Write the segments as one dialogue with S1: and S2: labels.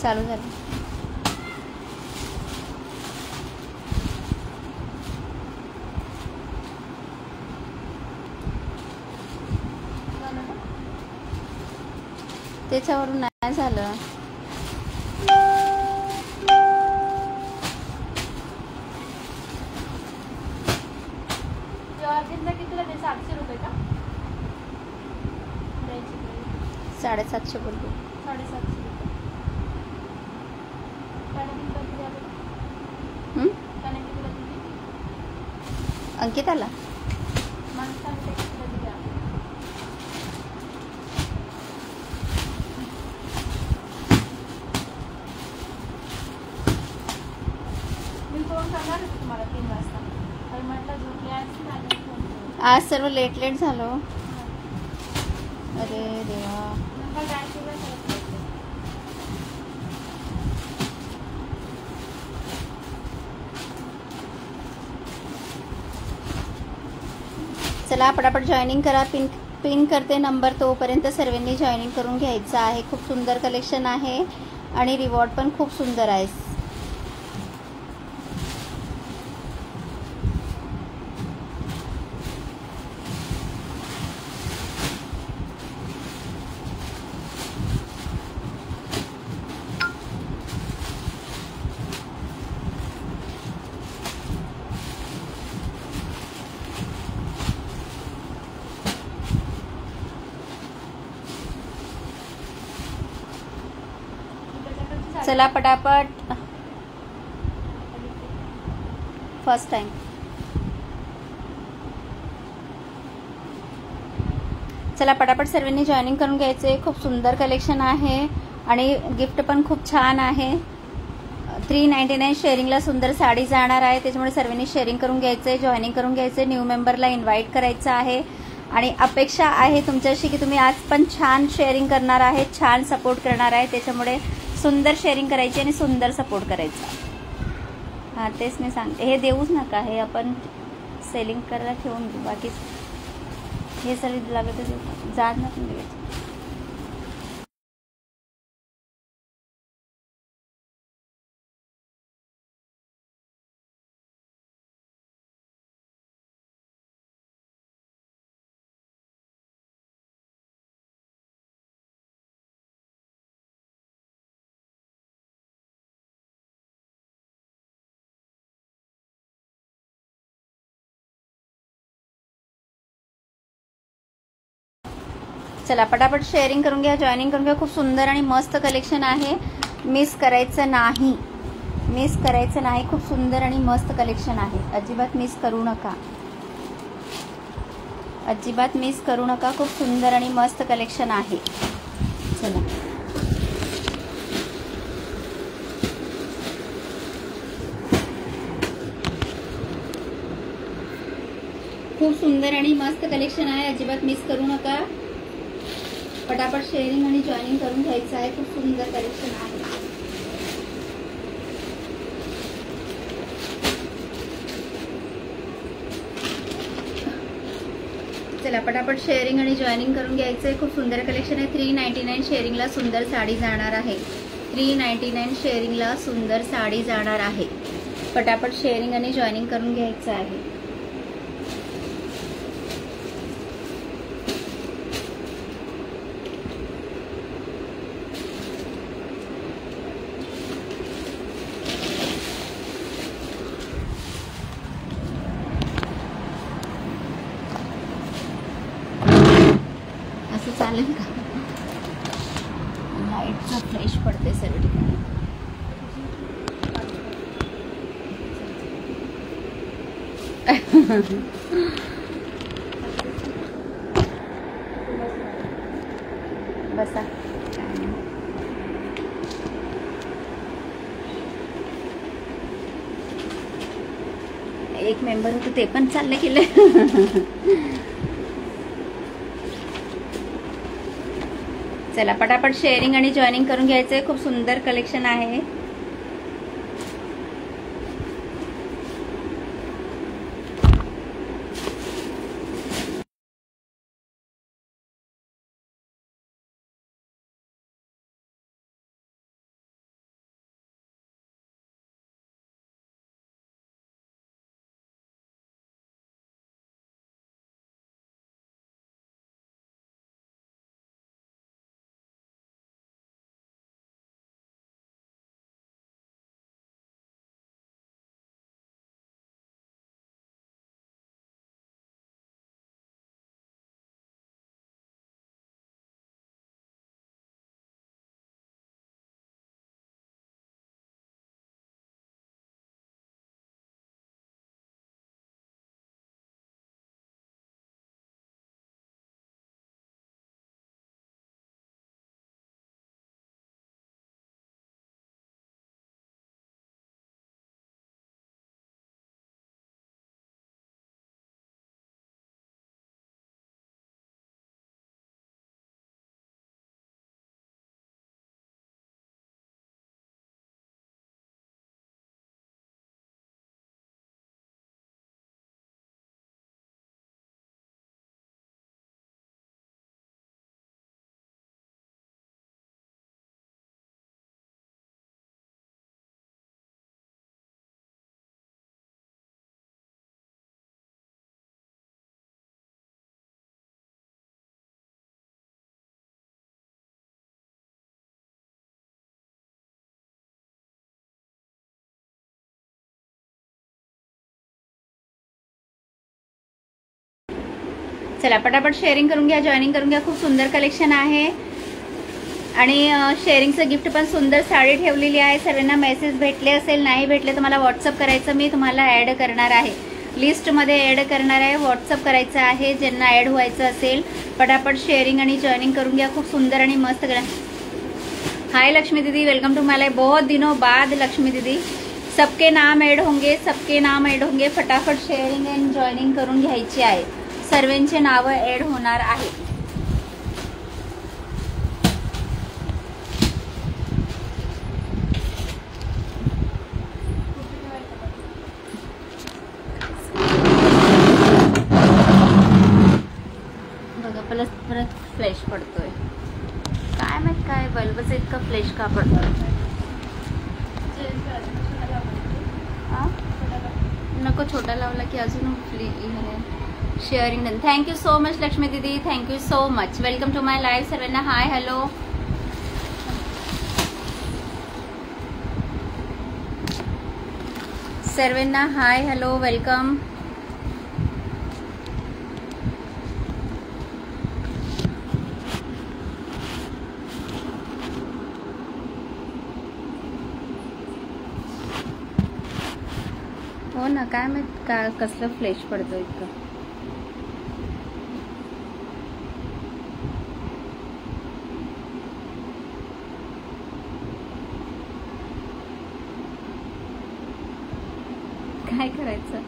S1: चालू झालं. त्याच्यावरून नाही झालं.
S2: ₹700 का?
S1: 750 बोलतो.
S2: 750
S1: अंकिताला
S2: मी फोन करणार होते तुम्हाला 3 वाजता, तर म्हटलं झोपले असतील आणि फोन करू.
S1: आज सर्व लेट लेट झालो. अरे देवा.
S2: नंबर डायल केला तर
S1: चला पटापट जॉईनिंग करा. पिन करते नंबर, तोपर्यंत सर्वांनी जॉईनिंग करून घ्यायचं आहे. खूप सुंदर कलेक्शन आहे आणि रिवॉर्ड पण खूप सुंदर आहे. चला पटापट. First time. चला पटापट सर्वांनी जॉईनिंग करून घ्यायचे. खूप सुंदर कलेक्शन आहे आणि गिफ्ट पण खूप छान आहे. 399 शेअरिंगला सुंदर साडी जाणार आहे, त्याच्यामुळे सर्वांनी शेअरिंग करून घ्यायचंय, जॉईनिंग करून घ्यायचंय, न्यू मेंबरला इन्व्हाइट करायचं आहे. आणि अपेक्षा आहे तुमच्याशी की तुम्ही आज पण छान शेअरिंग करणार आहे, छान सपोर्ट करणार आहे. त्याच्यामुळे सुंदर शेअरिंग करायची आणि सुंदर सपोर्ट करायचा. हां तेच मी सांगते. हे देऊच नका, हे आपण सेलिंग करायला ठेवून घेऊ. बाकी हे सर्व लागत जात ना पण द्यायचं. चला पटापट शेअरिंग करून घ्या, जॉईनिंग करून घ्या. खूप सुंदर आणि मस्त कलेक्शन आहे. मिस करायचं नाही, मिस करायचं नाही. खूप सुंदर आणि मस्त कलेक्शन आहे. अजिबात मिस करू नका, अजिबात मिस करू नका. खूप सुंदर आणि मस्त कलेक्शन आहे. चला खूप सुंदर आणि मस्त कलेक्शन आहे. अजिबात मिस करू नका. पटापट शेअरिंग आणि जॉईनिंग करून घ्यायचं आहे. खूप सुंदर कलेक्शन आहे. चला पटापट शेअरिंग आणि जॉईनिंग करून घ्यायचं आहे. खूप सुंदर कलेक्शन आहे. 399 शेअरिंगला सुंदर साडी जाणार आहे. 399 शेअरिंगला सुंदर साडी जाणार आहे. पटापट शेअरिंग आणि जॉईनिंग करून घ्यायचं आहे. चालेल का? लाईटचा फ्लॅश पडते सर्व ठिकाणी. बसा. एक मेंबर होते ते पण चालले गेले. चला पटापट शेअरिंग आणि जॉईनिंग करून घ्यायचंय. खूप सुंदर कलेक्शन आहे. चला पटापट शेअरिंग करून घ्या, जॉईनिंग करून घ्या. खूप सुंदर कलेक्शन आहे आणि शेअरिंगचं गिफ्ट पण सुंदर साडी ठेवलेली आहे. सर्वांना मेसेज भेटले असेल, नाही भेटले तर मला व्हॉट्सअप करायचं, मी तुम्हाला ॲड करणार आहे, लिस्टमध्ये ॲड करणार आहे. व्हॉट्सअप करायचं आहे ज्यांना ॲड व्हायचं असेल. पटापट शेअरिंग आणि जॉईनिंग करून घ्या. खूप सुंदर आणि मस्त करा. हाय लक्ष्मी दीदी, वेलकम टू माय लाइफ. बहुत दिनों बाद लक्ष्मी दीदी. सबके नाम ऐड होंगे, सबके नाम ऐड होंगे. फटाफट शेअरिंग अँड जॉईनिंग करून घ्यायची आहे. सर्वांचे नावं ॲड होणार आहे. बघा परत फ्लॅश पडतोय. काय माहित काय बल्बचं इतकं फ्लॅश का पडतोय. नको छोटा लावला की अजून sharing done. Thank you so much Lakshmi दीदी, thank you so much. Welcome to my live. सर्वांना हाय हॅलो. सर्वांना हाय हॅलो, वेलकम. हो ना, काय माहित का कसलं फ्लॅश पडतो इतकं. काय करायचं.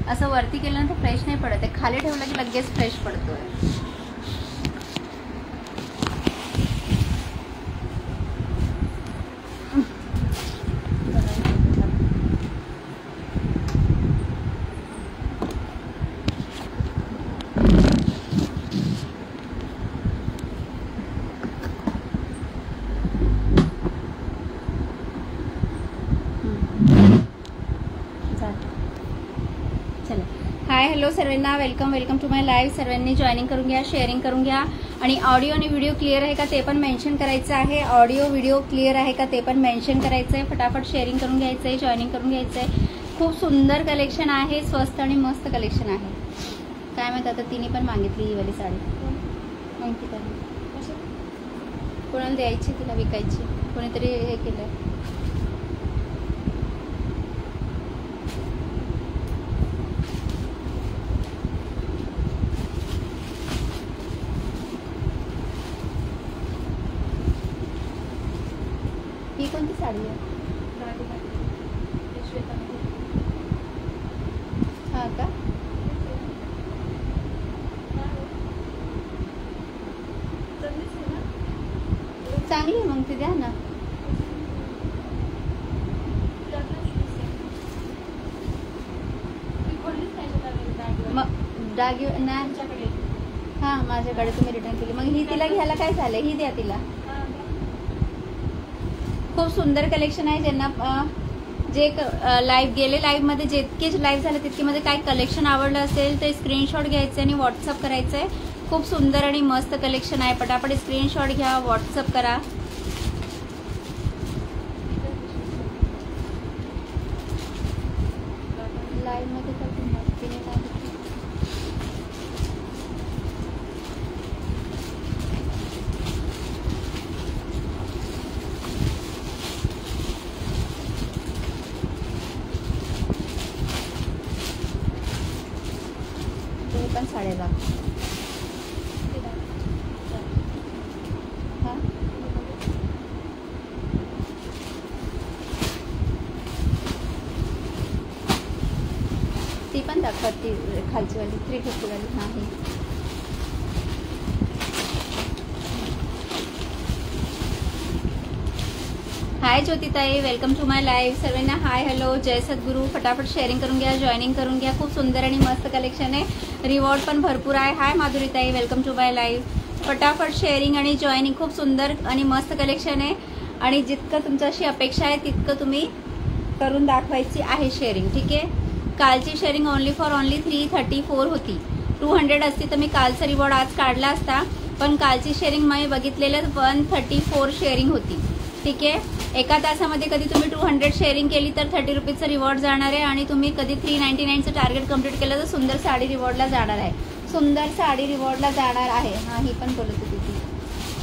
S1: असं वरती केलं ना तर फ्रेश नाही पडत आहे, खाली ठेवलं की लगेच फ्रेश पडतोय. हाय हॅलो सर्वांना, welcome welcome to my live. सर्वांनी जॉईनिंग करून घ्या, शेअरिंग करून घ्या आणि ऑडिओ आणि व्हिडिओ क्लिअर आहे का ते पण मेन्शन करायचं आहे. ऑडिओ व्हिडिओ क्लिअर आहे का ते पण मेन्शन करायचं आहे. फटाफट शेअरिंग करून घ्यायचं आहे, जॉईनिंग करून घ्यायचं आहे. खूप सुंदर कलेक्शन आहे, स्वस्त आणि मस्त कलेक्शन आहे. काय माहिती आता तिने पण मागितली ही वाली साडी. अंकिता कोणाला द्यायची, तिला विकायची, कोणीतरी हे केलं. ही कोणती साडी आहे. हा का, चांगली मग ती द्या ना. मग दागिने नाही. हा माझ्याकडे तुम्ही रिटर्न केली. मग ही तिला घ्यायला काय झालं, ही द्या तिला. खूप सुंदर कलेक्शन आहे. ज्यांना जे लाईव्ह गेले, लाईव्हमध्ये जितके लाईव्ह झाले तितकेमध्ये काय कलेक्शन आवडलं असेल ते स्क्रीनशॉट घ्यायचे आणि व्हॉट्सअप करायचं आहे. खूप सुंदर आणि मस्त कलेक्शन आहे. पटापट स्क्रीनशॉट घ्या, व्हॉट्सअप करा. लाईव्हमध्ये पण साड्या दाखव. हा ती पण दाखवा, ती खालची वाली 350 वाली. हा ही हाय ज्योतिताई, वेलकम टू माय लाईव्ह. सर्वांना हाय हॅलो, जय सद्गुरू. फटाफट शेअरिंग करून घ्या, जॉईनिंग करून घ्या. खूप सुंदर आणि मस्त कलेक्शन आहे. रिवॉर्ड पण भरपूर आहे. हाय माधुरीताई, वेलकम टू माय लाईव्ह. फटाफट शेअरिंग आणि जॉईनिंग. खूप सुंदर आणि मस्त कलेक्शन आहे आणि जितकं तुमच्याशी अपेक्षा आहे तितकं तुम्ही करून दाखवायची आहे शेअरिंग. ठीक आहे. कालची शेअरिंग ओनली 334 होती. 200 असती तर मी कालचा रिवॉर्ड आज काढला असता, पण कालची शेअरिंग मी बघितलेलं 134 शेअरिंग होती. ठीक आहे, एका तासामध्ये कधी तुम्ही 200 शेअरिंग केली तर 30 रुपीजचं रिवॉर्ड जाणार आहे, आणि तुम्ही कधी 399चं टार्गेट कम्प्लीट केलं तर सुंदर साडी रिवॉर्डला जाणार आहे. सुंदर साडी रिवॉर्डला जाणार आहे. हा, ही पण बोलत होती ती,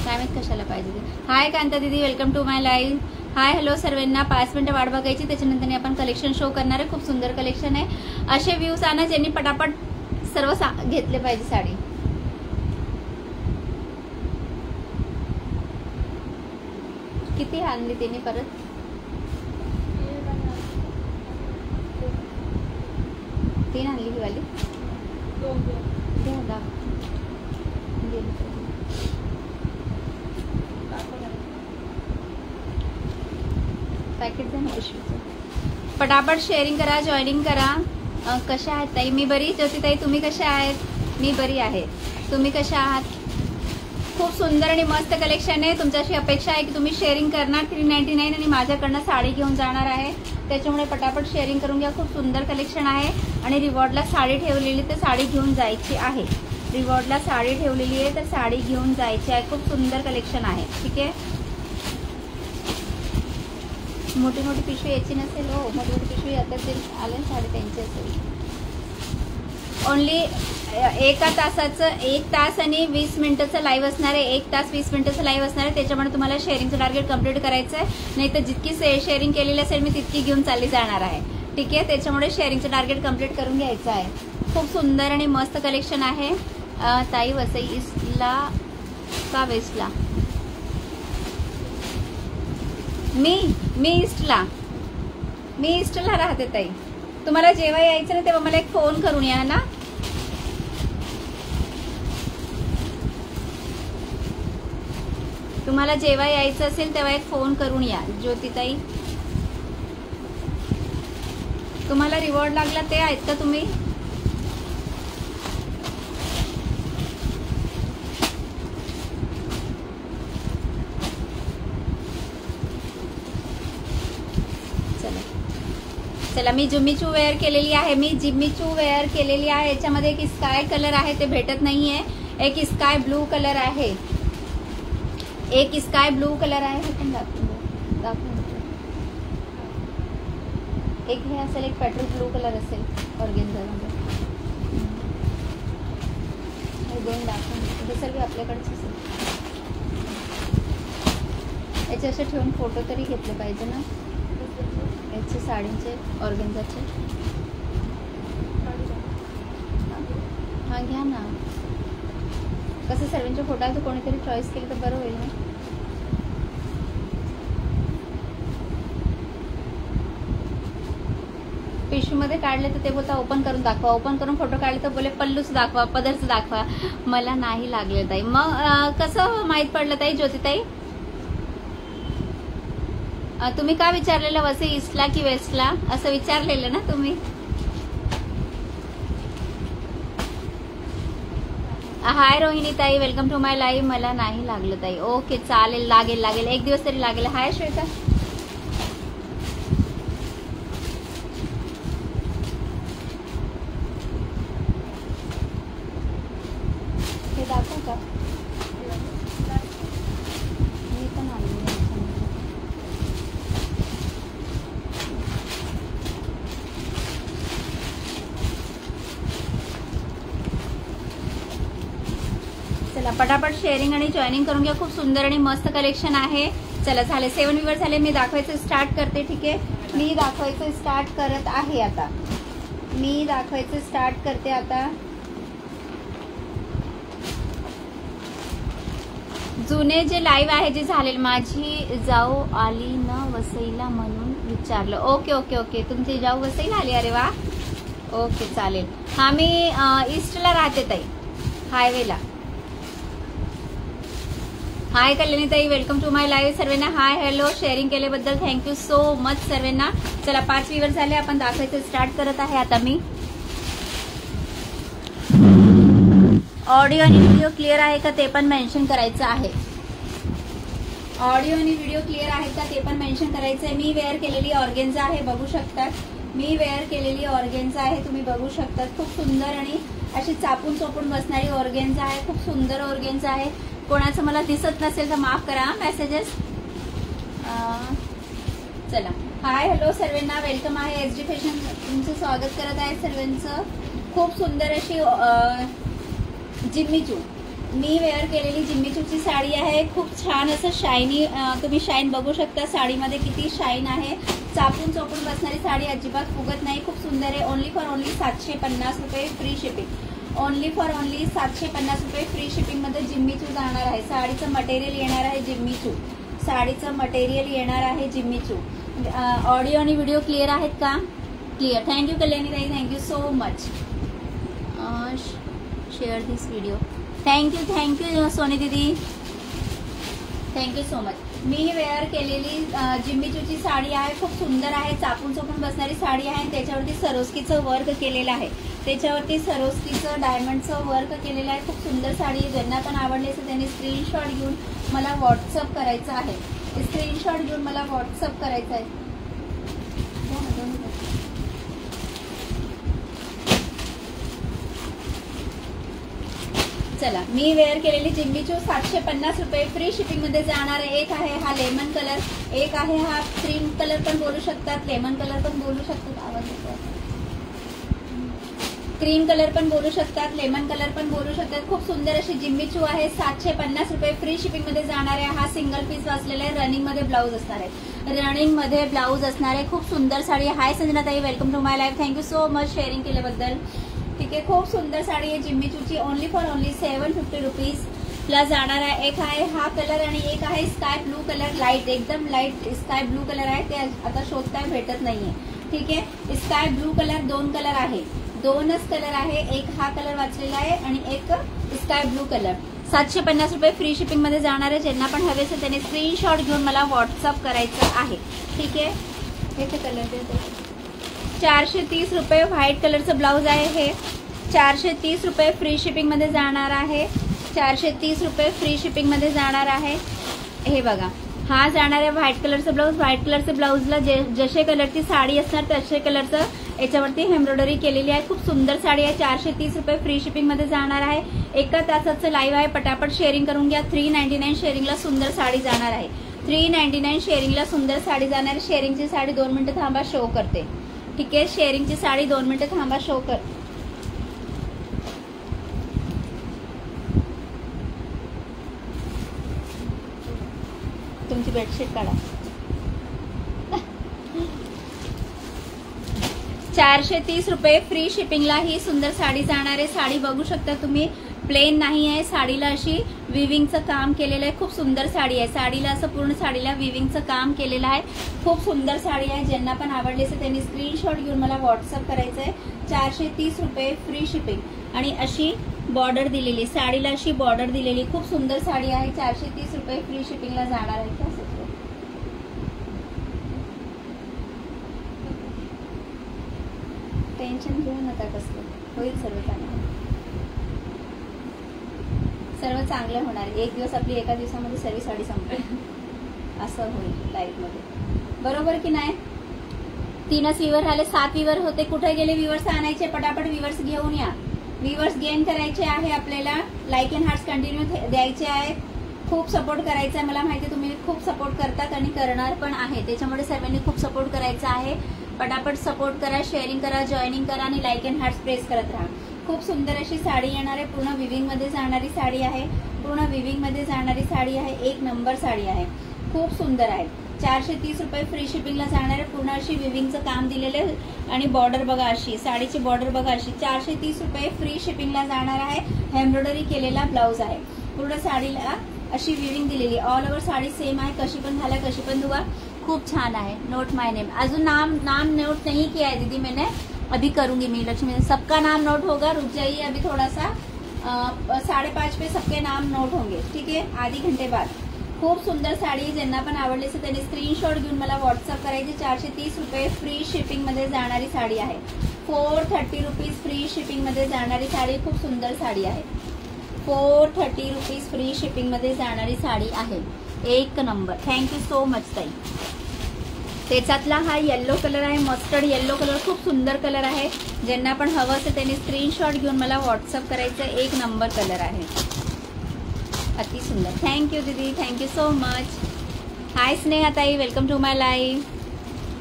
S1: काय माहित कशाला पाहिजे. हाय कांता दीदी, welcome to my live. Hi hello सर्वांना. 5 मिनिटं वाट बघायची, त्याच्यानंतर आपण कलेक्शन शो करणार आहे. खूप सुंदर कलेक्शन आहे. असे व्ह्यूज आणा ज्यांनी पटापट सर्व घेतले पाहिजे साडी. किती आणली तिने परत? तीन आणली ही वाली. पॅकेट द्या ना पिशवीचं. पटापट शेअरिंग करा, जॉईनिंग करा. कशा आहात ताई? मी बरी. ज्योती ताई तुम्ही कशा आहेत? मी बरी आहे. तुम्ही कशा आहात? खूप सुंदर आणि मस्त कलेक्शन आहे. तुमच्याशी अपेक्षा आहे की तुम्ही शेअरिंग करणार 399 आणि माझ्याकडनं साडी घेऊन जाणार आहे. त्याच्यामुळे पटापट शेअरिंग करून घ्या. खूप सुंदर कलेक्शन आहे. आणि रिवॉर्डला साडी ठेवलेली तर साडी घेऊन जायची आहे. रिवॉर्डला साडी ठेवलेली आहे तर साडी घेऊन जायची आहे. खूप सुंदर कलेक्शन आहे. ठीक आहे, मोठी मोठी पिशवी यायची नसेल. हो, मोठी मोठी पिशवी आता ते आले साडी त्यांची असेल. ओनली एका तासाचं 1 तास आणि 20 मिनिटाचं लाईव्ह असणार आहे. 1 तास 20 मिनिटाचं लाईव्ह असणार आहे. त्याच्यामुळे तुम्हाला शेअरिंगचं टार्गेट कम्प्लीट करायचं आहे. नाही तर जितकी शेअरिंग केलेली असेल मी तितकी घेऊन चालली जाणार आहे. ठीक आहे, त्याच्यामुळे शेअरिंगचं टार्गेट कम्प्लीट करून घ्यायचं आहे. खूप सुंदर आणि मस्त कलेक्शन आहे. ताई वसई ईस्टला का वेस्टला? मी ईस्टला राहते ताई. तुम्हाला जेव्हा यायचं ना तेव्हा मला एक फोन करून या ना. तुम्हाला जेव्हा यायचं असेल तेव्हा एक फोन करून या ज्योतिताई. तुम्हाला रिवॉर्ड लागला ते आहेत का तुम्ही? चला, मी जिम्मीचू वेअर केलेली आहे. याच्यामध्ये एक स्काय कलर आहे, ते भेटत नाहीये. एक स्काय ब्लू कलर आहे. हे पण दाखवून. एक हे असेल, एक पेट्रोल ब्लू कलर असेल ऑर्गेन्झामध्ये. हे 2 दाखवून. हे सर्व आपल्याकडेच असेल. याचे असे ठेवून फोटो तरी घेतले पाहिजे ना, याचे साडींचे ऑर्गेन्झाचे. हा घ्या ना. कसं सर्वांचे फोटो आहे तर कोणीतरी चॉईस केलं तर बरं होईल ना. पिशवीमध्ये काढले तर ते बोलता ओपन करून दाखवा. ओपन करून फोटो काढले तर बोले पल्लूच दाखवा, पदरच दाखवा. मला नाही लागले ताई. मग कसं माहित पडलं ताई ज्योतिताई? तुम्ही का विचारलेलं वसई ईस्टला की वेस्टला असं विचारलेलं ना तुम्ही? हाय रोहिणी ताई, वेलकम टू माय लाईव्ह. मला नाही लागलं ताई. ओके चालेल, लागेल एक दिवस तरी लागेल. हाय श्वेता. हे दाखवू का? मी पण आली. चला पटापट शेअरिंग आणि जॉईनिंग करून घ्या. खूप सुंदर आणि मस्त कलेक्शन आहे. चला झाले 7 व्ह्यूअर झाले. मी दाखवायचं स्टार्ट करते. ठीक आहे, मी दाखवायचं स्टार्ट करत आहे आता. जुने जे लाईव्ह आहे जे झालेले, माझी जाऊ आली न वसईला म्हणून विचारलं. ओके तुमची जाऊ वसईला आली. अरे वा, ओके चालेल. हा, मी ईस्टला राहते ताई, हायवेला. हाय कल्याणीताई, वेलकम टू माय लाईव्ह. सर्वांना हाय हॅलो. शेअरिंग केल्याबद्दल थँक्यू सो मच सर्वांना. चला 5 व्ह्यूअर झाले. आपण दाखवायचं स्टार्ट करत आहे आता. मी ऑडिओ आणि व्हिडिओ क्लिअर आहे का ते पण मेन्शन करायचं आहे. ऑडिओ आणि व्हिडिओ क्लिअर आहे का ते पण मेन्शन करायचं आहे. मी वेअर केलेली ऑर्गेन्झा आहे, बघू शकतात. तुम्ही बघू शकतात. खूप सुंदर आणि अशी चापून चोपून बसणारी ऑर्गेन्झा आहे, खूप सुंदर ऑर्गेन्झा आहे. कोणाचं मला दिसत नसेल तर माफ करा मेसेजेस. चला, हाय हॅलो सर्वांना, वेलकम आहे एसडी फॅशन. तुमचं स्वागत करत आहे सर्वांचं. खूप सुंदर अशी जिम्मीचू मी वेअर केलेली जिम्मीचूची साडी आहे. खूप छान असं शायनी, तुम्ही शाईन बघू शकता साडीमध्ये किती शाईन आहे. चापून चोपून बसणारी साडी, अजिबात फुगत नाही, खूप सुंदर आहे. ओनली फॉर ओनली 750 रुपये free shipping. Only for only 750 रुपये फ्री शिपिंग मध्ये जिम्मीचू जाणार आहे. साडीचं मटेरियल येणार आहे जिम्मीचू. साडीचं मटेरियल येणार आहे जिम्मीचू. ऑडिओ आणि व्हिडिओ क्लिअर आहेत का? क्लिअर. थँक्यू कल्याणी ताई, थँक्यू सो मच. शेअर दिस व्हिडिओ. थँक्यू सोनी दीदी, थँक्यू सो मच. मी वेअर केलेली जिम्मीचूची साडी आहे, खूप सुंदर आहे. चापून चोपून बसणारी साडी आहे. त्याच्यावरती सरोस्कीचं वर्क केलेलं आहे. त्याच्यावरती सरोस्कीचं डायमंडचं वर्क केलेलं आहे. खूप सुंदर साडी. ज्यांना पण आवडली असेल त्यांनी स्क्रीनशॉट घेऊन मला व्हॉट्सअप करायचं आहे. स्क्रीनशॉट घेऊन मला व्हॉट्सअप करायचं आहे. चला, मी वेअर केलेली जिम्मीचू 750 रुपये फ्री शिपिंग मध्ये जाणार आहे. एक आहे हा लेमन कलर, एक आहे हा क्रीम कलर पण बोलू शकतात, लेमन कलर पण बोलू शकतात, आवाज येतो, क्रीम कलर पण बोलू शकतात, लेमन कलर पण बोलू शकतात. खूप सुंदर अशी जिम्मीचू आहे. 750 रुपये फ्री शिपिंग मध्ये जाणार आहे. हा सिंगल पीस वाचलेला आहे. रनिंग मध्ये ब्लाऊज असणार आहे. रनिंग मध्ये ब्लाऊज असणार आहे. खूप सुंदर साडी. हाय संजना ताई, welcome to my life. Thank you so much sharing केल्याबद्दल. ठीक आहे, खूप सुंदर साडी आहे जिम्मीचूची. ओनली फॉर ओनली 750 रुपीज ला जाणार आहे. एक आहे हा कलर आणि एक आहे स्काय ब्लू कलर. लाईट, एकदम लाईट स्काय ब्लू कलर आहे. ते आता शोधताय भेटत नाहीये. ठीक आहे, स्काय ब्लू कलर, 2 कलर आहे, 2च कलर आहे. एक हा कलर वाचलेला आहे आणि एक स्काय ब्लू कलर. 750 रुपये फ्री शिपिंग मध्ये जाणार आहे. ज्यांना पण हवे असेल त्यांनी स्क्रीनशॉट घेऊन मला व्हॉट्सअप करायचं आहे. ठीक आहे, हे कलर 430 रुपये व्हाईट कलरचं ब्लाऊज आहे. हे 430 रुपये फ्री शिपिंग मध्ये जाणार आहे. 430 रुपये फ्री शिपिंग मध्ये जाणार आहे. हे बघा, हा जाणार आहे व्हाईट कलरचं ब्लाऊज. व्हाईट कलरचं ब्लाऊजला जसे कलरची साडी असणार तसे कलरचं याच्यावरती एम्ब्रॉयडरी केलेली आहे. खूप सुंदर साडी आहे. 430 रुपये फ्री शिपिंग मध्ये जाणार आहे. 1 तासाचं लाईव्ह आहे. पटापट शेअरिंग करून घ्या. 399 शेअरिंगला सुंदर साडी जाणार आहे. 399 शेअरिंगला सुंदर साडी जाणार आहे. शेअरिंगची साडी 2 मिनिटं थांबा, शो करते. ठीक आहे, शेअरिंगची साडी 2 मिनिटं थांबा, शो कर. तुमची बेडशीट काढा. 430 रुपये फ्री शिपिंगला ही सुंदर साडी जाणार आहे. साडी बघू शकता तुम्ही, प्लेन नाही आहे. साडीला अशी विविंगचं काम केलेलं आहे. खूप सुंदर साडी आहे. साडीला असं पूर्ण साडीला विविंगचं काम केलेलं आहे. खूप सुंदर साडी आहे. ज्यांना पण आवडली असेल त्यांनी स्क्रीनशॉट घेऊन मला व्हॉट्सअप करायचं आहे. 430 रुपये फ्री शिपिंग आणि अशी बॉर्डर दिलेली, साडीला अशी बॉर्डर दिलेली खूप सुंदर साडी आहे. 430 रुपये फ्री शिपिंगला जाणार आहे. टेन्शन घेऊ नका, कसलं होईल सर्व चांगलं. सर्व चांगलं होणार. एक दिवस आपली एका दिवसामध्ये सर्व साडी संपेल असं होईल लाईफ मध्ये, बरोबर की नाही? 3च व्ह्यूवर राहिले, 7 व्ह्यूवर होते. कुठे गेले व्ह्यूवर्स आणायचे? पटापट व्ह्यूवर्स घेऊन या. व्ह्यूवर्स गेन करायचे आहे आपल्याला. लाईक अँड हार्ट्स कंटिन्यू द्यायचे आहे. खूप सपोर्ट करायचा आहे. मला माहिती तुम्ही खूप सपोर्ट करतात आणि करणार पण आहे. त्याच्यामुळे सर्वांनी खूप सपोर्ट करायचा आहे. पटापट सपोर्ट करा, शेअरिंग करा, जॉईनिंग करा आणि लाईक अँड हार्ट्स प्रेस करत राहा. खूप सुंदर अशी साडी येणार आहे. पूर्ण विविंग मध्ये जाणारी साडी आहे. पूर्ण विविंग मध्ये जाणारी साडी आहे. 1 नंबर साडी आहे. खूप सुंदर आहे. 430 रुपये फ्री शिपिंगला जाणार आहे. पूर्ण अशी विविंगचं काम दिलेलं आहे आणि बॉर्डर बघा अशी, साडीची बॉर्डर बघा अशी. 430 रुपये फ्री शिपिंगला जाणार आहे. एम्ब्रॉयडरी केलेला ब्लाऊज आहे. पूर्ण साडीला अशी विविंग दिलेली. ऑल ओव्हर साडी सेम आहे. कशी पण घाला, कशी पण धुवा. खूप छान आहे. नोट माय नेम. अजून नाम नोट नहीं किया है दीदी मैंने, अभी करूंगी मैं. लक्ष्मी, सबका नाम नोट होगा. रुक जाइए अभी थोड़ा सा. 5:30 पे सबके नाम नोट होंगे. ठीक है, आधी घंटे बाद. खूप सुंदर साडी. ज्यांना पण आवडली असेल त्यांनी स्क्रीनशॉट घेऊन मला व्हॉट्सअप करायची. 430 रुपये फ्री शिपिंग मध्ये जाणारी साडी आहे. 430 रुपीज फ्री शिपिंग मध्ये जाणारी साडी. खूप सुंदर साडी आहे. 430 रुपीज फ्री शिपिंग मध्ये जाणारी साडी आहे. 1 नंबर. थँक्यू सो मच ताई. त्याच्यातला हा येल्लो कलर आहे, मस्टर्ड येल्लो कलर, खूप सुंदर कलर आहे. ज्यांना पण हवं असेल त्यांनी स्क्रीनशॉट घेऊन मला व्हॉट्सअप करायचं. एक नंबर कलर आहे, अति सुंदर. थँक्यू दीदी, थँक्यू सो मच. हाय स्नेहा ताई, वेलकम टू माय लाईव्ह.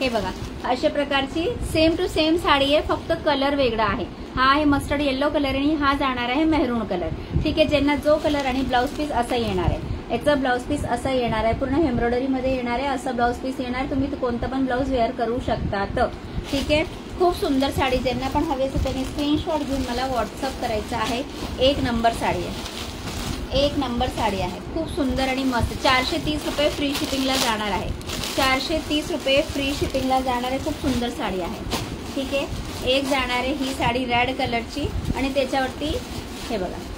S1: हे बघा अशा प्रकारची सेम टू सेम साडी आहे, फक्त कलर वेगळा आहे. हा आहे मस्टर्ड येल्लो कलर आणि हा जाणार आहे मेहरून कलर. ठीक आहे, ज्यांना जो कलर आणि ब्लाऊज पीस असं येणार आहे. याचं ब्लाऊज पीस असं येणार आहे, पूर्ण एम्ब्रॉयडरी मध्ये येणार आहे. असं ब्लाऊज पीस येणार, तुम्ही कोणतं पण ब्लाऊज वेअर करू शकतात. ठीक आहे, खूप सुंदर साडी. ज्यांना पण हवी असेल त्यांनी स्क्रीनशॉट घेऊन मला व्हॉट्सअप करायचं आहे. एक नंबर साडी आहे, एक नंबर साडी आहे, खूप सुंदर आणि मस्त. 430 रुपये फ्री शिपिंगला जाणार आहे. 430 रुपये फ्री शिपिंगला जाणार आहे. खूप सुंदर साडी आहे. ठीक आहे, एक जाणार आहे ही साडी रेड कलरची आणि त्याच्यावरती हे बघा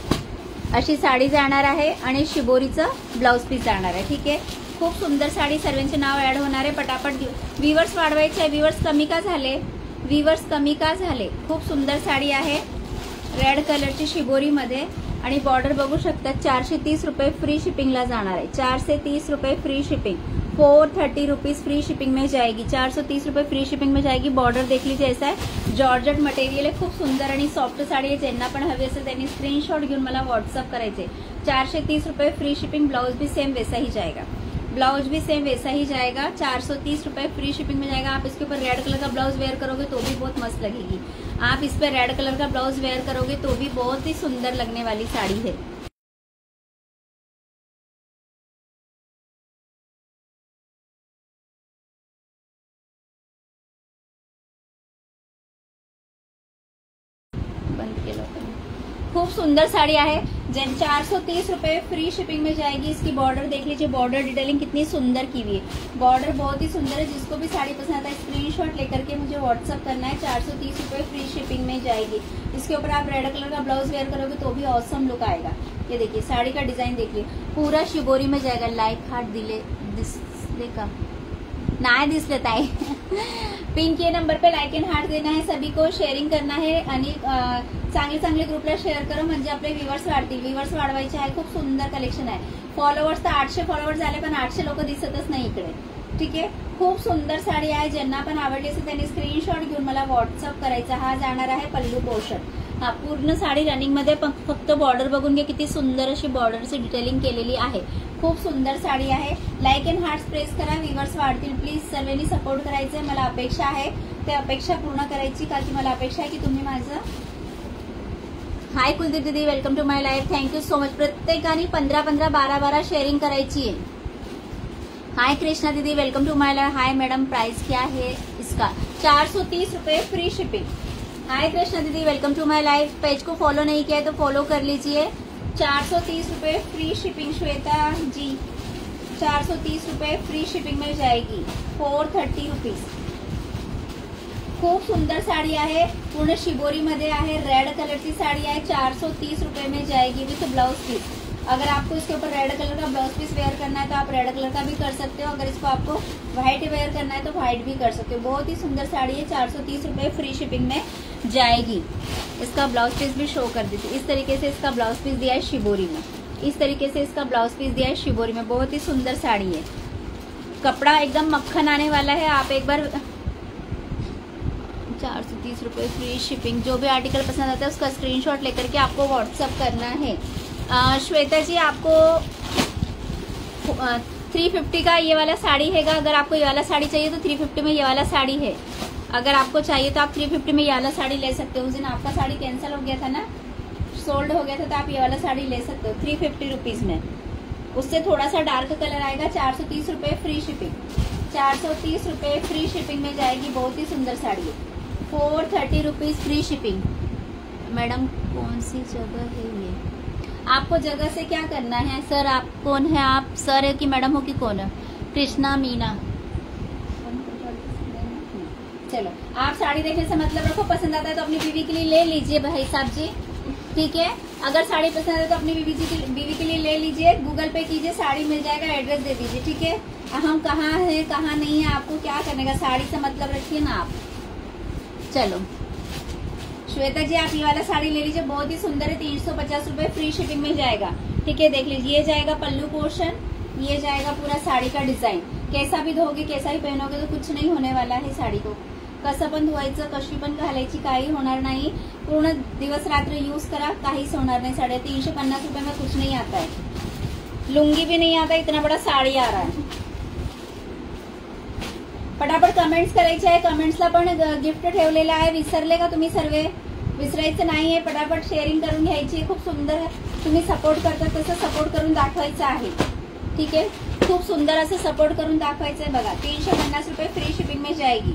S1: अशी साडी जाणार आहे आणि शिबोरीचं ब्लाऊज पीस जाणार आहे. ठीक आहे, खूप सुंदर साडी. सर्वांचे नाव ऍड होणार आहे. पटापट व्ह्यूवर्स वाढवायचे आहे. व्ह्यूवर्स कमी का झाले, व्ह्यूवर्स कमी का झाले. खूप सुंदर साडी आहे रेड कलरची शिबोरीमध्ये आणि बॉर्डर बघू शकता. 430 रुपये फ्री शिपिंगला जाणार आहे. 430 रुपये free shipping. 430 rupees free shipping में जाएगी. 430 रुपये फ्री शिपिंग में जाएगी. बॉर्डर देख लीजिए, ऐसा है जॉर्जेट मटेरियल आहे, खूप सुंदर आणि सॉफ्ट साडी आहे. ज्यांना पण हवी असेल त्यांनी स्क्रीनशॉट घेऊन मला व्हॉट्सअप करायचे. 430 रुपये फ्री शिपिंग. ब्लाउज भी सेम वैसा ही जाएगा, ब्लाउज भी सेम वैसा ही जाएगा. 430 रुपये फ्री शिपिंग में जाएगा. आप इसके ऊपर रेड कलर का ब्लाउज वेयर करोगे तो भी बहुत मस्त लगेगी. आप इस पर रेड कलर का ब्लाउज वेयर करोगे तो भी बहुत ही सुंदर लगने वाली साड़ी है. बंद केलं. खूप सुंदर साड़ी है. 430 रुपये फ्री शिपिंग में जाएगी. इसकी बॉर्डर देख लीजिए, बॉर्डर डिटेलिंग कितनी सुंदर की हुई है. बॉर्डर बहुत ही सुंदर है. जिसको भी साड़ी पसंद आता है स्क्रीनशॉट लेकर के मुझे व्हाट्सअप करना है. 430 रुपये फ्री शिपिंग में जाएगी. इसके ऊपर आप रेड कलर का ब्लाउज वेयर करोगे तो भी ऑसम लुक आएगा. ये देखिए साड़ी का डिजाइन देखिए, पूरा शिबोरी में जाएगा. लाइक हार्ट दिले का नाही दिसले ताई. पिन के नंबर पे लाइक एंड हार्ट देना है. सभी को शेअरिंग करना है आणि चांगले चांगले ग्रुपला शेअर करा म्हणजे आपले व्ह्यूवर्स वाढतील. व्ह्यूवर्स वाढवायचे आहे. खूप सुंदर कलेक्शन आहे. फॉलोवर्स तर 800 फॉलोवर्स झाले पण 800 लोक दिसतच नाही इकडे. ठीक आहे, खूप सुंदर साडी आहे. ज्यांना पण आवडली असेल त्यांनी स्क्रीनशॉट घेऊन मला व्हॉट्सअप करायचा. हा जाणार आहे पल्लू पोर्शन. हा पूर्ण साडी रनिंग मध्ये फक्त बॉर्डर बघून घ्या, किती सुंदर अशी बॉर्डरची डिटेलिंग केलेली आहे. खूप सुंदर साडी आहे. लाईक अँड हार्ट्स प्रेस करा, व्ह्यूवर्स वाढतील. प्लीज सर्वांनी सपोर्ट करायचंय. मला अपेक्षा आहे ते अपेक्षा पूर्ण करायची, कारण की मला अपेक्षा आहे की तुम्ही माझं. हाय कुलदीप दीदी, welcome to my live. Thank you so much. प्रत्येकाने 15-15, 12-12 शेअरिंग करायची आहे. हाय कृष्णा दीदी, welcome to my live. Hi madam, price क्या है इसका? 430 रुपये फ्री शिपिंग. हाय कृष्णा दीदी, welcome to my live. Page को फॉलो नहीं किया है तो फॉलो कर लीजिए. 430 रुपये फ्री शिपिंग. श्वेता जी 430 रुपये फ्री शिपिंग में जाएगी. 430 रुपीज. खूप सुंदर साड़ी आहे. पूर्ण शिबोरी मध्ये आहे. रेड कलर की साड़ी आहे. 430 रुपये में जाएगी विथ ब्लाउज पीस. अगर आपको इसके ऊपर रेड कलर का ब्लाउज पीस वेयर करना है तो आप रेड कलर का भी कर सकते हो. अगर इसको आपको व्हाइट वेयर करना है तो व्हाइट भी कर सकते हो. बहुत ही सुंदर साड़ी है. 430 रुपये फ्री शिपिंग में जाएगी. इसका ब्लाउज पीस भी शो कर दीजिए. इस तरीके से इसका ब्लाउज पीस दिया है शिबोरी में. इस तरीके से इसका ब्लाउज पीस दिया है शिबोरी में. बहुत ही सुंदर साड़ी है. कपड़ा एकदम मक्खन आने वाला है. आप एक बार 430 रुपये फ्री शिपिंग. जो भी आर्टिकल पसंद आता है उसका स्क्रीनशॉट लेकर के आपको व्हाट्सअप करना है. श्वेता जी आपको 350 का ये वाला साड़ी हैगा. अगर आपको ये वाला साड़ी चाहिए तो 350 में ये वाला साड़ी है. अगर आपको चाहिए तो आप 350 में ये वाला साड़ी ले सकते हो. उस दिन आपका साड़ी कैंसिल हो गया था ना, सोल्ड हो गया था, तो आप ये वाला साड़ी ले सकते हो 350 रुपीज में. उससे थोड़ा सा डार्क कलर आएगा. 430 रुपये फ्री शिपिंग. 430 रुपये फ्री शिपिंग में जाएगी. बहुत ही सुंदर साड़ी है. 430 रुपीज फ्री शिपिंग. मैडम कौन सी जगह है ये? आपको जगह से क्या करना है? सर आप कौन है? आप सर है कि मैडम हो कि कौन है? कृष्णा मीना. चलो, आप साड़ी देखने से मतलब रखो. पसंद आता है तो अपनी बीवी के लिए ले लीजिए भाई साहब जी. ठीक है, अगर साड़ी पसंद है तो अपनी बीवी के लिए ले लीजिए. गूगल पे कीजिए, साड़ी मिल जाएगा. एड्रेस दे दीजिए. ठीक है, हम कहाँ है कहाँ नहीं है आपको क्या करने का, साड़ी से मतलब रखिए ना आप. चलो श्वेता जी आप ये वाला साड़ी ले लीजिए. बहुत ही सुंदर है. 350 रुपये फ्री शिपिंग में जाएगा. ठीक है, देख लीजिए. ये जाएगा पल्लू पोर्शन. ये जाएगा पूरा साड़ी का डिझाईन. कैसा भी धोगे कैसा भी पहनोगे तो कुछ नहीं होने वाला है साड़ी को. कसं पण धुवायचं, कशी पण घालायची, काही होणार नाही. पूर्ण दिवस रात्र यूज करा, काहीच होणार नाही. 350 रुपये में कुछ नहीं आता है. लुंगी भी नहीं आता, इतना बड़ा साड़ी आ रहा है. फटाफट कमेंट्स करायचे आहे. कमेंट्सला पण गिफ्ट ठेवलेलं आहे. विसरले का तुम्ही सर्व? विसरायचं नाहीये. फटाफट शेअरिंग करून घ्यायची. खूप सुंदर तुम्ही सपोर्ट करता तसं सपोर्ट करून दाखवायचं आहे. ठीक है, खूप सुंदर असं सपोर्ट करून दाखवायचं आहे. बघा 350 रुपये फ्री शिपिंग में जाएगी.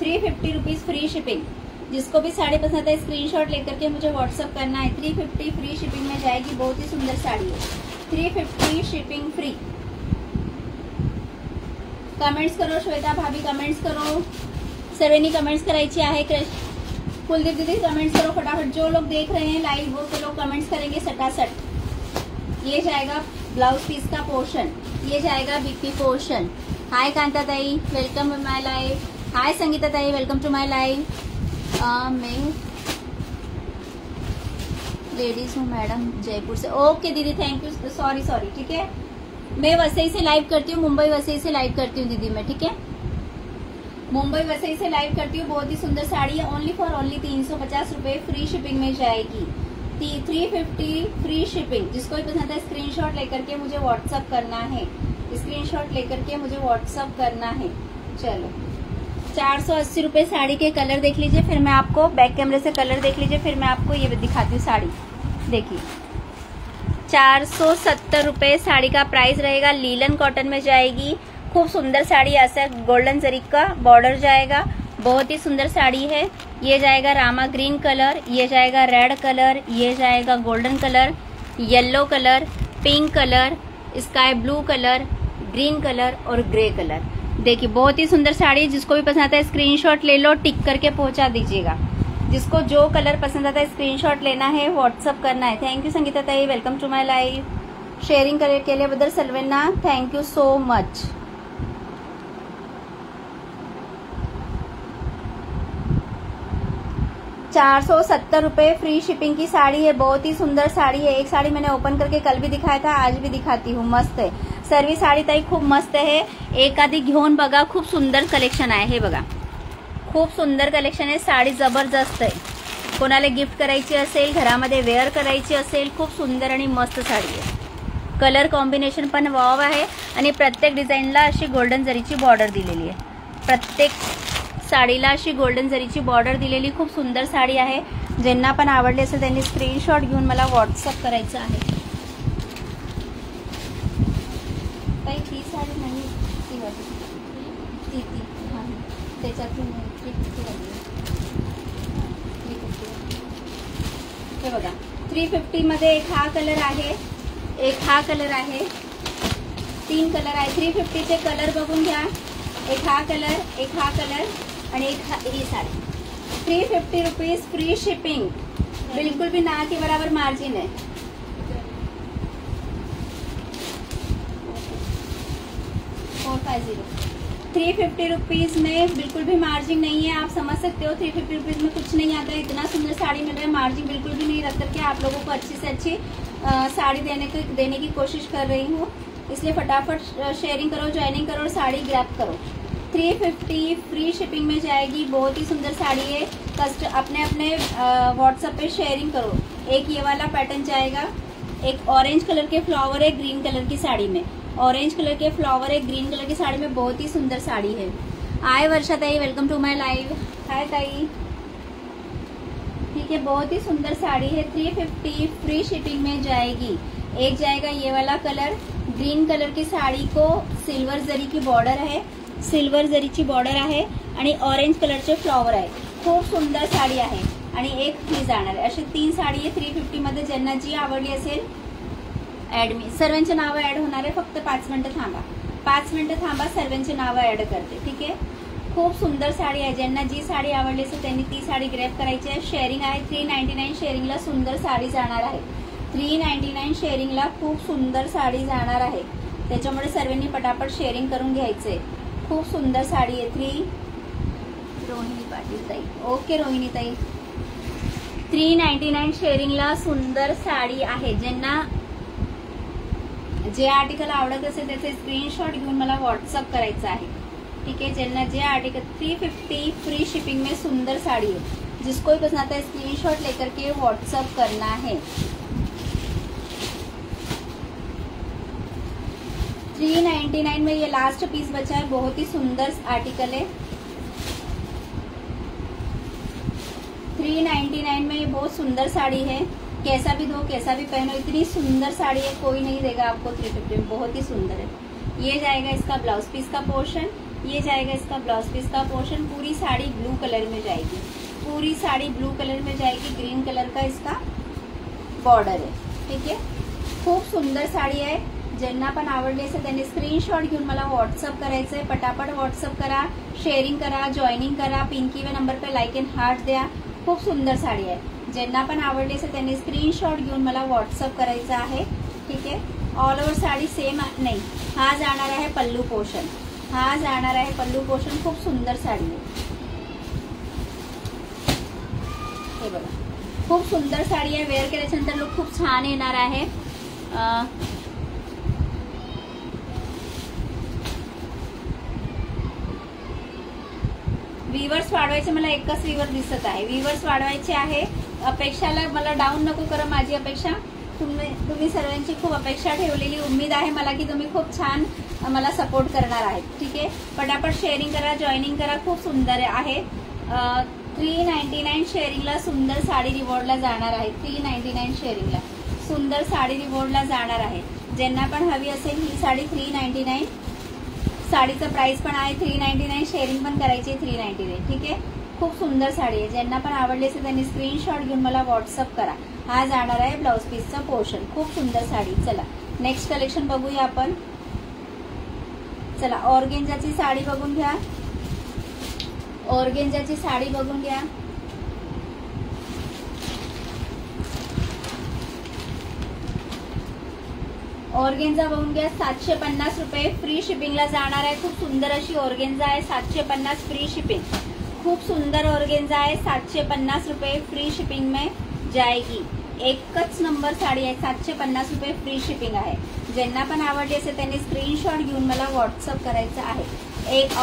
S1: 350 रुपीज फ्री शिपिंग. जिसको भी साड़ी पसंद है स्क्रीनशॉट लेकर के मुझे व्हाट्सअप करना है. 350 फ्री शिपिंग में जाएगी. बहुत ही सुंदर साड़ी है. 350 शिपिंग फ्री. कमेंट्स करो श्वेता भाभी, कमेंट्स करो. सर्वेनी कमेंट्स करायची आहे. कुलदीप दीदी कमेंट्स करो फटाफट. जो लोग देख रहे हैं लाइव वो तो लोग कमेंट्स करेंगे सटासट. ये जाएगा ब्लाउज पीस का पोर्शन. ये जाएगा बीपी पोर्शन. हाय कांता ताई, वेलकम टू माय लाइव. हाय संगीता ताई, वेलकम टू माय लाइव. मैं लेडीज हूँ मैडम, जयपुर से. ओके दीदी, थैंक यू. सॉरी. ठीक है, मैं वसई से लाइव करती हूँ. मुंबई वसई से लाइव करती हूँ दीदी मैं. ठीक है, मुंबई वसई से लाइव करती हूँ. बहुत ही सुंदर साड़ी है. ओनली फॉर ओनली 350 रुपए फ्री शिपिंग में जाएगी. 350 फ्री शिपिंग. जिसको भी पसंद है स्क्रीनशॉट लेकर के मुझे व्हाट्सअप करना है. स्क्रीनशॉट लेकर के मुझे व्हाट्सअप करना है. चलो 480 रुपए साड़ी के. कलर देख लीजिए, फिर मैं आपको बैक कैमरे से कलर देख लीजिए, फिर मैं आपको ये दिखाती हूँ साड़ी. देखिए 470 रुपए साड़ी का प्राइस रहेगा. लीलन कॉटन में जाएगी. खूब सुंदर साड़ी. ऐसा गोल्डन जरी का बॉर्डर जाएगा. बहुत ही सुंदर साड़ी है. ये जाएगा रामा ग्रीन कलर, ये जाएगा रेड कलर, ये जाएगा golden colour, yellow colour, pink colour, sky blue colour, green colour और ग्रे कलर. देखिए बहुत ही सुंदर साड़ी है. जिसको भी पसंद आता है स्क्रीनशॉट ले लो, टिक करके पहुंचा दीजिएगा. जिसको जो कलर पसंद आता है स्क्रीनशॉट लेना है, व्हाट्सअप करना है. थैंक यू संगीता ताई, welcome to my live. Sharing केल्याबद्दल सर्वांना thank you so much. ₹470 free shipping की साड़ी है. बहुत ही सुंदर साड़ी है. एक साड़ी मैंने ओपन करके कल भी दिखाया था, आज भी दिखाती हूँ. मस्त है. सर्वी साड़ी ताई खूप मस्त आहे. एखादी घेऊन बघा. खूप सुंदर कलेक्शन आहे. हे बघा खूप सुंदर कलेक्शन आहे. साडी जबरदस्त आहे. कोणाला गिफ्ट करायची असेल, घरामध्ये वेअर करायची असेल, खूप सुंदर आणि मस्त साडी आहे. कलर कॉम्बिनेशन पण वाव आहे आणि प्रत्येक डिझाईनला अशी गोल्डन जरीची बॉर्डर दिलेली आहे. प्रत्येक साडीला अशी गोल्डन जरीची बॉर्डर दिलेली खूप सुंदर साडी आहे. ज्यांना पण आवडली असेल त्यांनी स्क्रीनशॉट घेऊन मला व्हॉट्सअप करायचं आहे. काही ती साडी नाही ती हां त्याच्यातून हे बघा 350 मध्ये एक हा कलर आहे, एक हा कलर आहे, 3 कलर आहे. 350 चे कलर बघून घ्या. एक हा कलर, एक हा कलर आणि एक ही साड़ी. 350 rupees free shipping. बिल्कुल भी ना के बराबर मार्जिन है. ₹350 रुपीज में बिल्कुल भी मार्जिन नहीं है. आप समझ सकते हो 350 रुपीज में कुछ नहीं आता है. इतना सुंदर साड़ी मिल रहा है, मार्जिन बिल्कुल भी नहीं रख करके आप लोगों को अच्छी से अच्छी साड़ी देने की कोशिश कर रही हूँ. इसलिए फटाफट शेयरिंग करो, ज्वाइनिंग करो और साड़ी ग्रैब करो. 350 फ्री शिपिंग में जाएगी. बहुत ही सुंदर साड़ी है. अपने व्हाट्सएप पे शेयरिंग करो. एक ये वाला पैटर्न जाएगा. एक ऑरेंज कलर के फ्लावर है ग्रीन कलर की साड़ी में. ऑरेंज कलर के फ्लावर है ग्रीन कलर की साड़ी में. बहुत ही सुंदर साड़ी है. हाय वर्षा ताई, वेलकम टू माय लाइव. हाय ताई. ठीक है, बहुत ही सुंदर साड़ी है. 350 फ्री शिपिंग में जाएगी. एक जाएगा ये वाला कलर. ग्रीन कलर की साड़ी को सिल्वर जरी की बॉर्डर आहे. सिल्वर जरीची बॉर्डर आहे आणि ऑरेंज कलरचे फ्लॉवर आहे. खूप सुंदर साडी आहे आणि एक ही जाणार आहे. अशी 3 साडी आहे 350 मध्ये. ज्यांना जी आवडली असेल ऍड मी. सर्वांचे नावं ऍड होणार आहे. फक्त 5 मिनिटं थांबा. 5 मिनिटं थांबा, सर्वांचे नावं ऍड करते. ठीक आहे, खूप सुंदर साडी आहे. ज्यांना जी साडी आवडली असेल त्यांनी ती साडी ग्रॅब करायची आहे. शेअरिंग आहे 399. शेअरिंगला सुंदर साडी जाणार आहे. 399 शेअरिंगला खूप सुंदर साडी जाणार आहे. त्याच्यामुळे सर्वांनी पटापट शेअरिंग करून घ्यायचे. खूप सुंदर साडी आहे. रोहिणी पाटील ताई. ओके रोहिणी ताई. 399 शेअरिंगला सुंदर साडी आहे. ज्यांना जे आर्टिकल आवडत असेल त्याचे स्क्रीनशॉट घेऊन मला व्हाट्सअप करायचं आहे, ठीक है। जिन्ना जे आर्टिकल 350 फ्री शिपिंग में सुंदर साड़ी है, जिसको भी पसंद आता है स्क्रीनशॉट लेकर के व्हाट्सअप करना है। 399 में ये लास्ट पीस बचा है, बहुत ही सुंदर आर्टिकल है। 399 में ये बहुत सुंदर साड़ी है, कैसा भी धो कैसा भी पहनो, इतनी सुंदर साड़ी है, कोई नहीं देगा आपको 350 में, बहुत ही सुंदर है। ये जाएगा इसका ब्लाउज पीस का पोर्शन, ये जाएगा इसका ब्लाउज पीस का पोर्शन। पूरी साड़ी ब्लू कलर में जाएगी, पूरी साड़ी ब्लू कलर में जाएगी, ग्रीन कलर का इसका बॉर्डर है, ठीक है। खूप सुंदर साडी आहे। ज्यांना पण आवडली असेल त्यांनी स्क्रीनशॉट घेऊन मला व्हॉट्सअप करायचं आहे। पटापट व्हॉट्सअप करा, शेअरिंग करा, जॉईनिंग करा, पिंकी वे नंबर पे लाईक एंड हार्ट द्या। खूप सुंदर साडी आहे। ज्यांना पण आवडली असेल त्यांनी स्क्रीनशॉट घेऊन मला व्हॉट्सअप करायचं आहे, ठीक आहे। ऑल ओव्हर साडी सेम नाही, हा जाणार आहे पल्लू पोर्शन, हा जाणार आहे पल्लू पोर्शन। खूप सुंदर साडी आहे, हे बघा, खूप सुंदर साडी आहे। वेअर केल्यानंतर लुक खूप छान येणार आहे। व्हीवर्स वाढवायचे, मला एकच व्हीवर दिसत आहे, व्हीवर्स वाढवायचे आहे। अपेक्षाला मला डाऊन नको करा, माझी अपेक्षा तुम्ही सर्वांची खूप अपेक्षा ठेवलेली उम्मीद आहे मला की तुम्ही खूप छान मला सपोर्ट करणार आहात, ठीक आहे। पटापट शेअरिंग करा, जॉईनिंग करा, खूप सुंदर आहे। 399 शेअरिंगला सुंदर साडी रिवॉर्डला जाणार आहे। 399 शेअरिंगला सुंदर साडी रिवॉर्डला जाणार आहे। ज्यांना पण हवी असेल ही साडी 399, साडीचं प्राइस पण आहे 399, शेअरिंग पण करायची 399, ठीक आहे। खूप सुंदर साडी आहे। ज्यांना पण आवडली असेल त्यांनी स्क्रीनशॉट घेऊन मला व्हॉट्सअप करा। हा जाणार आहे ब्लाउज पीसचा पोर्शन। खूप सुंदर साडी। चला नेक्स्ट कलेक्शन बघूया आपण। चला ऑर्गेन्जाची साडी बघून घ्या, ऑर्गेन्जाची साडी बघून घ्या। ऑर्गेन्जा बघून घ्या, 750 रुपये फ्री शिपिंगला जाणार आहे। खूप सुंदर अशी ऑर्गेन्जा आहे, 750 फ्री शिपिंग। खूप सुंदर ऑर्गेन्जा आहे, 750 रुपये फ्री शिपिंग में जाएगी। एकच नंबर साडी आहे, 750 रुपये फ्री शिपिंग आहे। ज्यांना पण आवडली असेल त्यांनी स्क्रीनशॉट घेऊन मला व्हॉट्सअप करायचं आहे। एक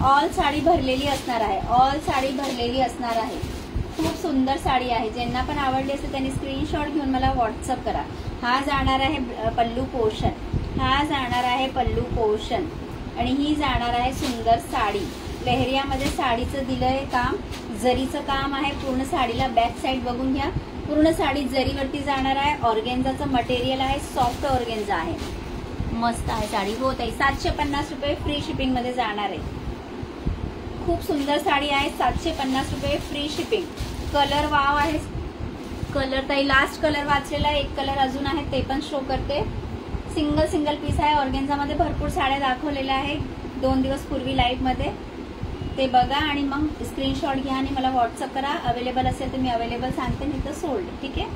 S1: ऑल साडी भरलेली असणार आहे, ऑल साडी भरलेली असणार आहे। खूप सुंदर साडी आहे। ज्यांना पण आवडली असेल त्यांनी स्क्रीनशॉट घेऊन मला व्हॉट्सअप करा। हा जाणार आहे पल्लू पोर्शन, हा जाणार आहे पल्लू पोर्शन आणि ही जाणार आहे सुंदर साडी। लेहरियामध्ये साडीचं दिलंय काम, जरीचं काम आहे पूर्ण साडीला। बॅक साइड बघून घ्या, पूर्ण साडी जरीवरती जाणार आहे। ऑर्गेन्जाचं मटेरियल आहे, सॉफ्ट ऑर्गेन्जा आहे, मस्त आहे साडी। हो ताई, 750 रुपये फ्री शिपिंग मध्ये जाणार आहे। खूप सुंदर साडी आहे, 750 रुपये फ्री शिपिंग। कलर वाव आहे, कलर ताई लास्ट कलर वाचलेला आहे, एक कलर अजून आहे ते पण शो करते। सिंगल पीस आहे। ऑर्गेन्जामध्ये भरपूर साड्या दाखवलेल्या आहे 2 दिवस पूर्वी लाईव्ह मध्ये, ते बघा आणि मग स्क्रीनशॉट घ्या आणि मला व्हॉट्सअप करा। अवेलेबल असेल तर मी अवेलेबल सांगते, नाही तर सोल्ड, ठीक आहे।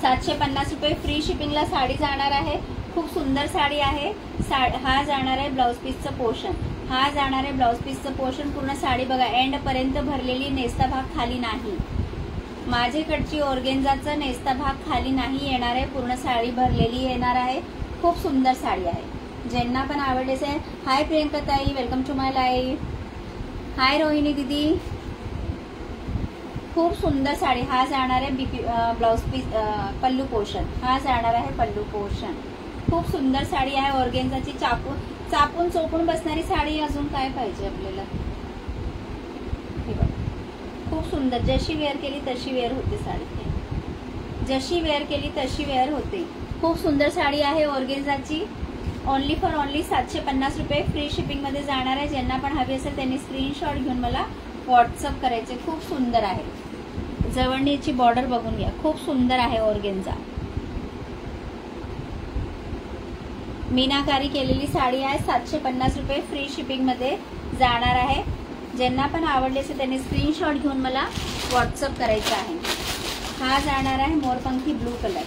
S1: 750 रुपये फ्री शिपिंगला साडी जाणार आहे। खूप सुंदर साडी आहे। हा जाणार आहे ब्लाउज पीसचं पोर्शन, हा जाणार आहे ब्लाउज पीसचं पोर्शन। पूर्ण साडी बघा एंड पर्यंत भरलेली, नेस्ता भाग खाली नाही। माझ्याकडची ऑर्गेन्जाचं नेस्ता भाग खाली नाही येणार आहे, पूर्ण साडी भरलेली येणार आहे। खूप सुंदर साडी आहे। ज्यांना पण आवडले असेल, हाय प्रियंका ताई, वेलकम टू माय लाईव्ह। हाय रोहिणी दीदी, खूप सुंदर साडी। हा जाणार आहे ब्लाउज पीस पल्लू पोर्शन, हा जाणार आहे पल्लू पोर्शन। खूप सुंदर साडी आहे ऑर्गेन्जाची, चापून चोपून बसणारी साडी। अजून काय पाहिजे आपल्याला, हे बघा खूप सुंदर। जशी वेअर केली तशी वेअर होते साडी, जशी वेअर केली तशी वेअर होते। खूप सुंदर साडी आहे ऑर्गेन्जाची। ओनली फॉर ओनली 750 रुपये फ्री शिपिंग मध्ये जाणार आहे। ज्यांना पण हवी असेल त्यांनी स्क्रीनशॉट घेऊन मला व्हॉट्सअप करायचे। खूप सुंदर आहे। जवळणीची बॉर्डर बघून घ्या, खूप सुंदर आहे ऑर्गेन्जा। मीनाकारी केलेली साडी आहे, 750 रुपये फ्री शिपिंग मध्ये जाणार आहे। ज्यांना पण आवडले असेल त्यांनी स्क्रीनशॉट घेऊन मला व्हॉट्सअप करायचं आहे। हा जाणार आहे मोरपंखी ब्लू कलर,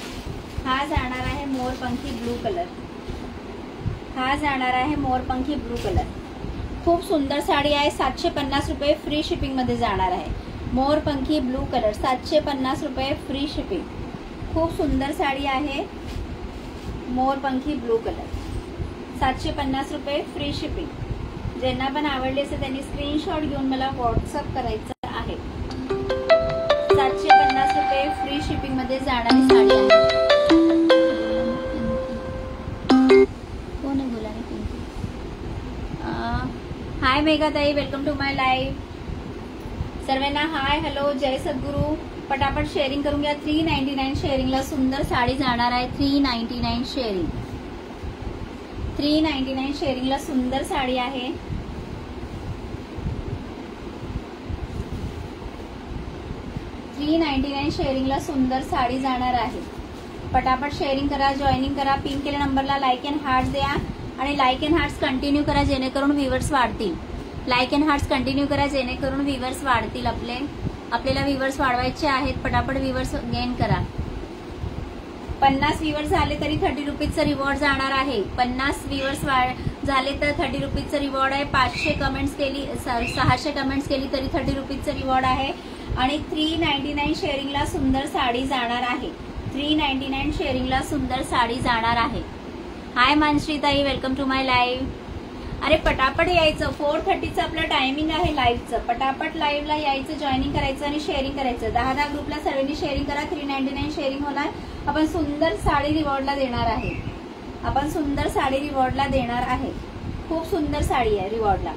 S1: हा जाणार आहे मोरपंखी ब्लू कलर, हा जाणार आहे मोरपंखी ब्लू कलर। खूप सुंदर साडी आहे, 750 रुपये फ्री शिपिंग मध्ये जाणार आहे। मोरपंखी ब्लू कलर, 750 रुपये फ्री शिपिंग। खूप सुंदर साडी आहे। मोरपंखी ब्लू कलर, 750 रुपये फ्री शिपिंग. ज्यांना पण आवडले असेल त्यांनी स्क्रीनशॉट घेऊन मला व्हॉट्सअप करायचं आहे. 750 रुपये फ्री शिपिंग मध्ये जाणारी साडी आहे. कोण आहे बोला नाही. हाय मेघाताई, वेलकम टू माय लाईव्ह. सर्वांना हाय हॅलो जय सद्गुरू. पटापट शेअरिंग करून घ्या. 399 शेअरिंगला सुंदर साडी जाणार आहे. 399 शेअरिंग, 399 शेअरिंगला सुंदर साडी आहे. $399 शेअरिंगला सुंदर साडी जाणार आहे. पटापट शेअरिंग करा, जॉईनिंग करा. पिन केल्या नंबरला लाईक अँड हार्ट्स द्या आणि लाईक अँड हार्ट्स कंटिन्यू करा जेणेकरून व्ह्यूअर्स वाढतील. लाईक अँड हार्ट्स कंटिन्यू करा जेणेकरून व्ह्यूअर्स वाढतील. आपल्याला व्ह्यूअर्स वाढवायचे आहेत. पटापट व्ह्यूअर्स गेन करा. 50 व्ह्यूअर्स झाले तरी 30 रुपीजचं रिवॉर्ड जाणार आहे. 50 व्ह्यूअर्स झाले तर 30 रुपीजचं रिवॉर्ड आहे. 600 कमेंट्स केली तरी 30 रुपीजचं रिवॉर्ड आहे. आणि 399 शेअरिंगला सुंदर साडी जाणार आहे. 399 शेअरिंगला सुंदर साडी जाणार आहे. हाय मानश्रीताई, वेलकम टू माय लाईव्ह. अरे पटापट यायचं. 4:30चं आपलं टायमिंग आहे लाईव्हचं. पटापट लाईव्हला यायचं, जॉईनिंग करायचं आणि शेअरिंग करायचं. 10 ग्रुपला सर्वांनी शेअरिंग करा. 399 शेअरिंग होणार. आपण सुंदर साडी रिवॉर्डला देणार आहे. खूप सुंदर साडी आहे रिवॉर्डला.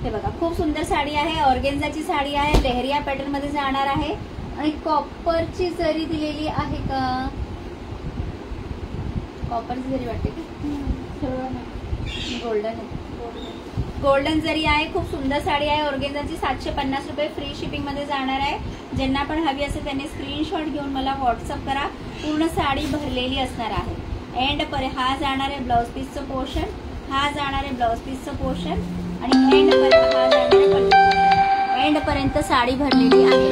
S1: हे बघा, खूप सुंदर साडी आहे. ऑर्गेन्झाची साडी आहे. लेहरिया पॅटर्न मध्ये जाणार आहे आणि कॉपरची जरी दिलेली आहे का? कॉपरची जरी वाटते का? गोल्डन जरी आहे. खूप सुंदर साडी आहे. ऑर्गेन्झाची 750 रुपये फ्री शिपिंग मध्ये जाणार आहे. ज्यांना पण हवी असेल त्यांनी स्क्रीनशॉट घेऊन मला व्हॉट्सअप करा. पूर्ण साडी भरलेली असणार आहे. एंड पर्यंत हा जाणार आहे ब्लाउज पीसचं पोर्शन. आणि एंड पर्यंत साडी भरलेली आहे.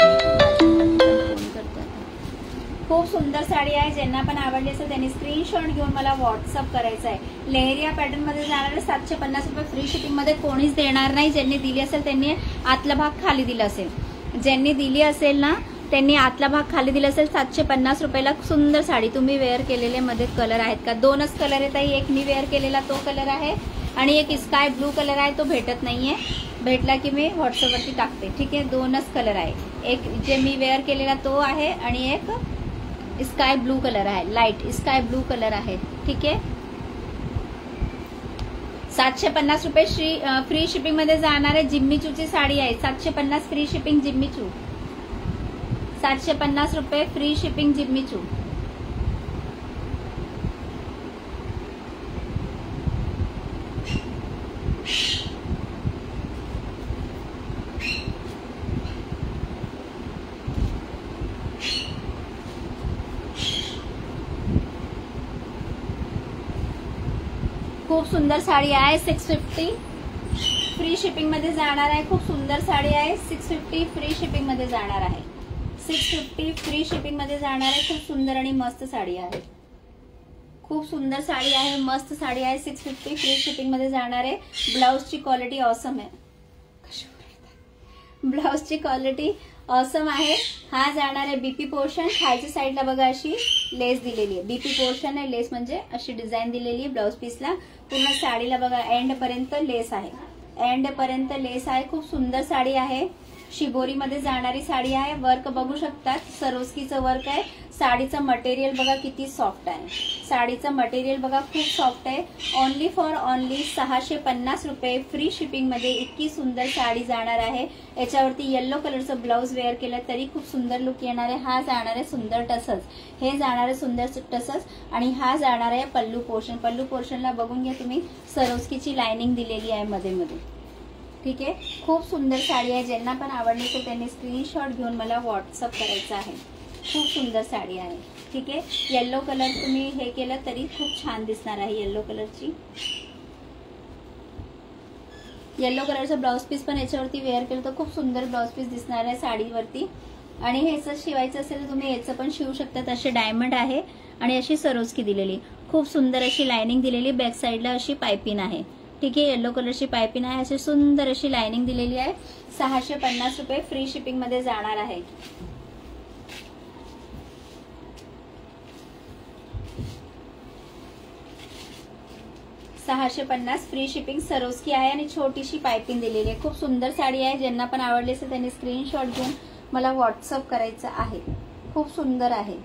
S1: खूप सुंदर साडी आहे. ज्यांना पण आवडली असेल त्यांनी स्क्रीनशॉट घेऊन मला व्हॉट्सअप करायचं आहे. लेहरिया पॅटर्न मध्ये जाणार आहे. 750 रुपये फ्री शिपिंग मध्ये कोणीच देणार नाही. ज्यांनी दिली असेल त्यांनी आतला भाग खाली दिला असेल. ज्यांनी दिली असेल ना त्यांनी आतला भाग खाली दिला असेल. 750 रुपयाला सुंदर साडी. तुम्ही वेअर केलेले मध्ये कलर आहेत का? 2च कलर आहेत. एक मी वेअर केलेला तो कलर आहे आणि एक स्काय ब्लू कलर आहे. तो भेटत नाहीये. भेटला की मी व्हॉट्सअपवरती टाकते. ठीक आहे, 2च कलर आहे. एक जे मी वेअर केलेला तो आहे आणि एक स्काय ब्लू कलर आहे. लाईट स्काय ब्लू कलर आहे. ठीक आहे, 750 रुपये फ्री शिपिंग मध्ये जाणार आहे. जिम्मीचूची साडी आहे. 750 फ्री शिपिंग जिम्मीचू. 750 रुपये फ्री शिपिंग जिम्मीचू. खूप सुंदर साडी आहे. 650 फ्री शिपिंग मध्ये जाणार आहे. खूप सुंदर साडी आहे. 650 फ्री शिपिंग मध्ये जाणार आहे. 650 फ्री शिपिंग मध्ये जाणार आहे. खूप सुंदर आणि मस्त साडी आहे. मस्त साडी आहे. 650 फ्री शिपिंग मध्ये जाणार आहे. ब्लाउजची क्वालिटी ऑसम आहे. हा जाणार आहे बीपी पोर्शन. खालच्या साईडला बघा अशी लेस दिलेली आहे. बीपी पोर्शन आहे. लेस म्हणजे अशी डिझाईन दिलेली आहे ब्लाउज पीसला. पूर्ण साडीला बघा एंड पर्यंत लेस आहे. खूप सुंदर साडी आहे. शिबोरी मध्ये जाणारी साडी आहे. वर्क बघू शकतात. सरोस्कीचं वर्क आहे. साडीचं मटेरियल बघा किती सॉफ्ट आहे. खूप सॉफ्ट आहे. ओनली फॉर ओनली 650 रुपये फ्री शिपिंग मध्ये इतकी सुंदर साडी जाणार आहे. याच्यावरती येलो कलरचं ब्लाउज वेअर केलं तरी खूप सुंदर लुक येणार आहे. हा जाणार आहे सुंदर टसच. आणि हा जाणार आहे पल्लू पोर्शनला बघून घ्या तुम्ही. सरोस्कीची लाइनिंग दिलेली आहे मध्ये. ठीक आहे, खूप सुंदर साडी आहे. ज्यांना पण आवडली तर त्यांनी स्क्रीनशॉट घेऊन मला व्हॉट्सअप करायचं आहे. खूप सुंदर साडी आहे. ठीक आहे, येलो कलर तुम्ही हे केलं तरी खूप छान दिसणार आहे. येलो कलरचं ब्लाउज पीस पण याच्यावरती वेअर केलं तर खूप सुंदर ब्लाउज पीस दिसणार आहे साडीवरती. आणि ह्याचं शिवायचं असेल तर तुम्ही याचं पण शिवू शकतात. असे डायमंड आहे आणि अशी सरोस्की दिलेली. खूप सुंदर अशी लाइनिंग दिलेली. बॅक साईडला अशी पायपिंग आहे. ठीक आहे, येलो कलरची पायपिंग आहे. अशी सुंदर अशी लाइनिंग दिलेली आहे. 650 रुपये फ्री शिपिंग मध्ये जाणार आहे. 650 फ्री शिपिंग सरोस्की आहे आणि छोटीशी पायपिंग दिलेली आहे. खूप सुंदर साडी आहे. ज्यांना पण आवडली असेल त्यांनी स्क्रीनशॉट घेऊन मला व्हॉट्सअप करायचं आहे. खूप सुंदर आहे.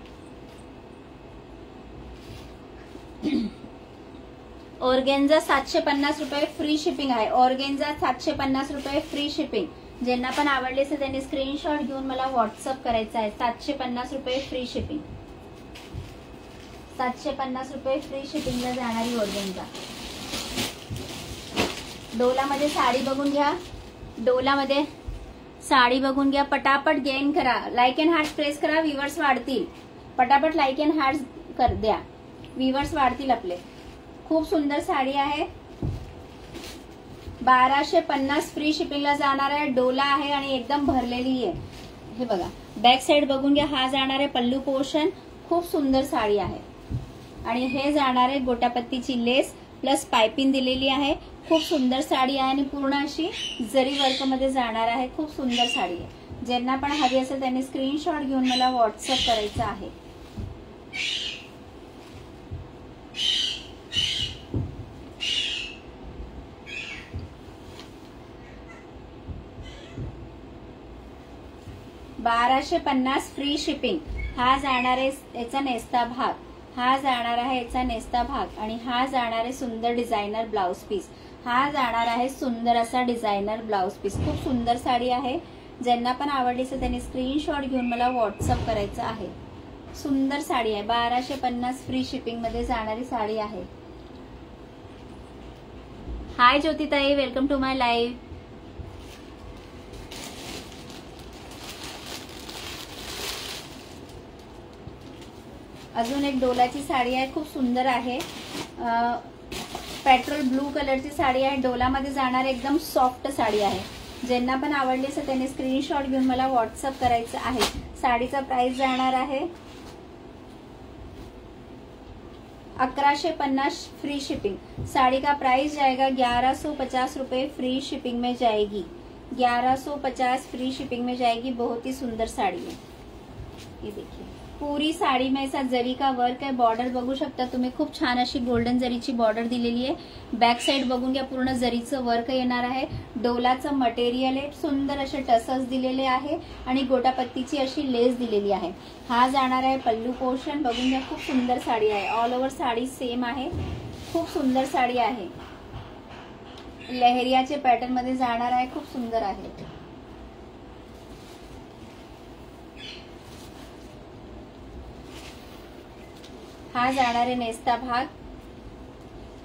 S1: ऑर्गेन्झा 750 रुपये फ्री शिपिंग आहे. ऑर्गेन्झा 750 रुपये फ्री शिपिंग. ज्यांना पण आवडले असेल त्यांनी स्क्रीनशॉट घेऊन मला व्हॉट्सअप करायचं आहे. 750 रुपये फ्री शिपिंग. 750 रुपये फ्री शिपिंगला जाणारी ऑर्गेन्झा. डोलामध्ये साडी बघून घ्या. डोलामध्ये साडी बघून घ्या. पटापट गेन करा. लाईक अँड हार्ट प्रेस करा. व्ह्यूअर्स वाढतील. पटापट लाईक अँड हार्ट कर द्या. व्ह्यूअर्स वाढतील आपले. खूप सुंदर साडी आहे. 1250 फ्री शिपिंगला जाणार आहे. डोला आहे आणि एकदम भरलेली आहे. हे बघा बॅक साइड बघून घ्या. हा जाणार आहे पल्लू पोर्शन. खूप सुंदर साडी आहे आणि हे जाणार आहे गोटापत्तीची लेस प्लस पायपिंग दिलेली आहे. खूप सुंदर साडी आहे आणि पूर्ण अशी जरी वर्क मध्ये जाणार आहे. खूप सुंदर साडी आहे. ज्यांना पण हवी असेल त्यांनी स्क्रीनशॉट घेऊन मला व्हॉट्सअप करायचं आहे. $1250 फ्री शिपिंग. हा जाणार आहे याचा नेस्ता भाग. हा जाणार आहे याचा नेस्ता भाग आणि हा जाणार आहे सुंदर डिझायनर ब्लाउज पीस. हा जाणार आहे सुंदर असा डिझायनर ब्लाउज पीस. खूप सुंदर साडी आहे. ज्यांना पण आवडली असेल त्यांनी स्क्रीनशॉट घेऊन मला व्हॉट्सअप करायचं आहे. सुंदर साडी आहे. 1250 फ्री शिपिंग मध्ये जाणारी साडी आहे. हाय ज्योतिताई, वेलकम टू माय लाईव्ह. अजून एक डोलाची साडी आहे. खूप सुंदर आहे. पेट्रोल ब्लू कलरची साडी आहे. डोलामध्ये जाणार एकदम सॉफ्ट साडी आहे. ज्यांना पण आवडली असेल त्यांनी स्क्रीनशॉट घेऊन मला व्हॉट्सअप करायचं आहे. साडीचा प्राइस जाणार आहे 1150 फ्री शिपिंग. साड़ी का प्राइस जाएगा 1150 रुपए फ्री शिपिंग में जाएगी. 1150 फ्री शिपिंग में जाएगी. बहुत ही सुंदर साड़ी है. ये देखिए पूरी साड़ी में ऐसा जरी का वर्क आहे. बॉर्डर बघू शकता तुम्ही. खूप छान अशी गोल्डन जरीची बॉर्डर दिलेली आहे. बॅक साइड बघून घ्या. पूर्ण जरीचं वर्क येणार आहे. डोलाचं मटेरियल आहे. सुंदर असे टसल्स दिलेले आहे आणि गोटापत्तीची अशी लेस दिलेली आहे. हा जाणार आहे पल्लू पोर्शन. बघून घ्या. खूप सुंदर साडी आहे. ऑल ओव्हर साडी सेम आहे. खूप सुंदर साडी आहे. लहरियाचे पॅटर्न मध्ये जाणार आहे. खूप सुंदर आहे. हा जाणार आहे नेस्ता भाग.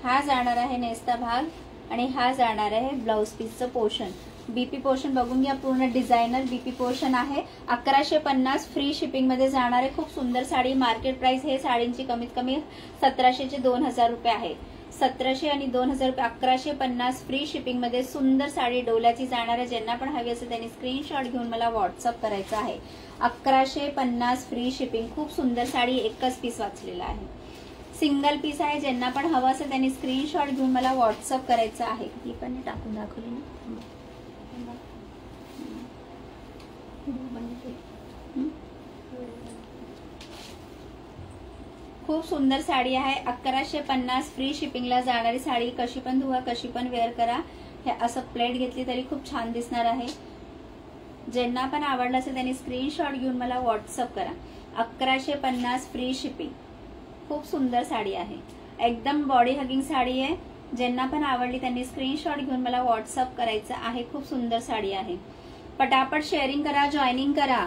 S1: हा जाणार आहे नेस्ता भाग आणि हा जाणार आहे ब्लाउज पीसचं पोर्शन. बीपी पोर्शन बघून घ्या. पूर्ण डिझायनर बीपी पोर्शन आहे. 1150 फ्री शिपिंग मध्ये जाणार आहे. खूप सुंदर साडी. मार्केट प्राइस हे साडींची कमीत कमी 1700 ते 2000 रुपये आहे. 1700 आणि 2000 रुपये. 1150 फ्री शिपिंग मध्ये सुंदर साडी डोल्याची जाणार आहे. ज्यांना पण हवी असेल त्यांनी स्क्रीनशॉट घेऊन मला व्हॉट्सअप करायचं आहे. 1150 फ्री शिपिंग. खूप सुंदर साडी. एकच पीस वाचलेला आहे. सिंगल पीस आहे. ज्यांना पण हवं असेल त्यांनी स्क्रीनशॉट घेऊन मला व्हॉट्सअप करायचं आहे. ही पण टाकून दाखवली ना. खूप सुंदर साडी आहे. 1150 फ्री शिपिंगला जाणारी साडी. कशी पण धुवा, कशी पण वेअर करा. हे असं प्लेट घेतली तरी खूप छान दिसणार आहे. ज्यांना पण आवडलं असेल त्यांनी स्क्रीनशॉट घेऊन मला व्हॉट्सअप करा. 1150 फ्री शिपिंग. खूप सुंदर साडी आहे. एकदम बॉडी हगिंग साडी आहे. ज्यांना पण आवडली त्यांनी स्क्रीनशॉट घेऊन मला व्हॉट्सअप करायचं आहे. खूप सुंदर साडी आहे. पटापट शेअरिंग करा, जॉईनिंग करा.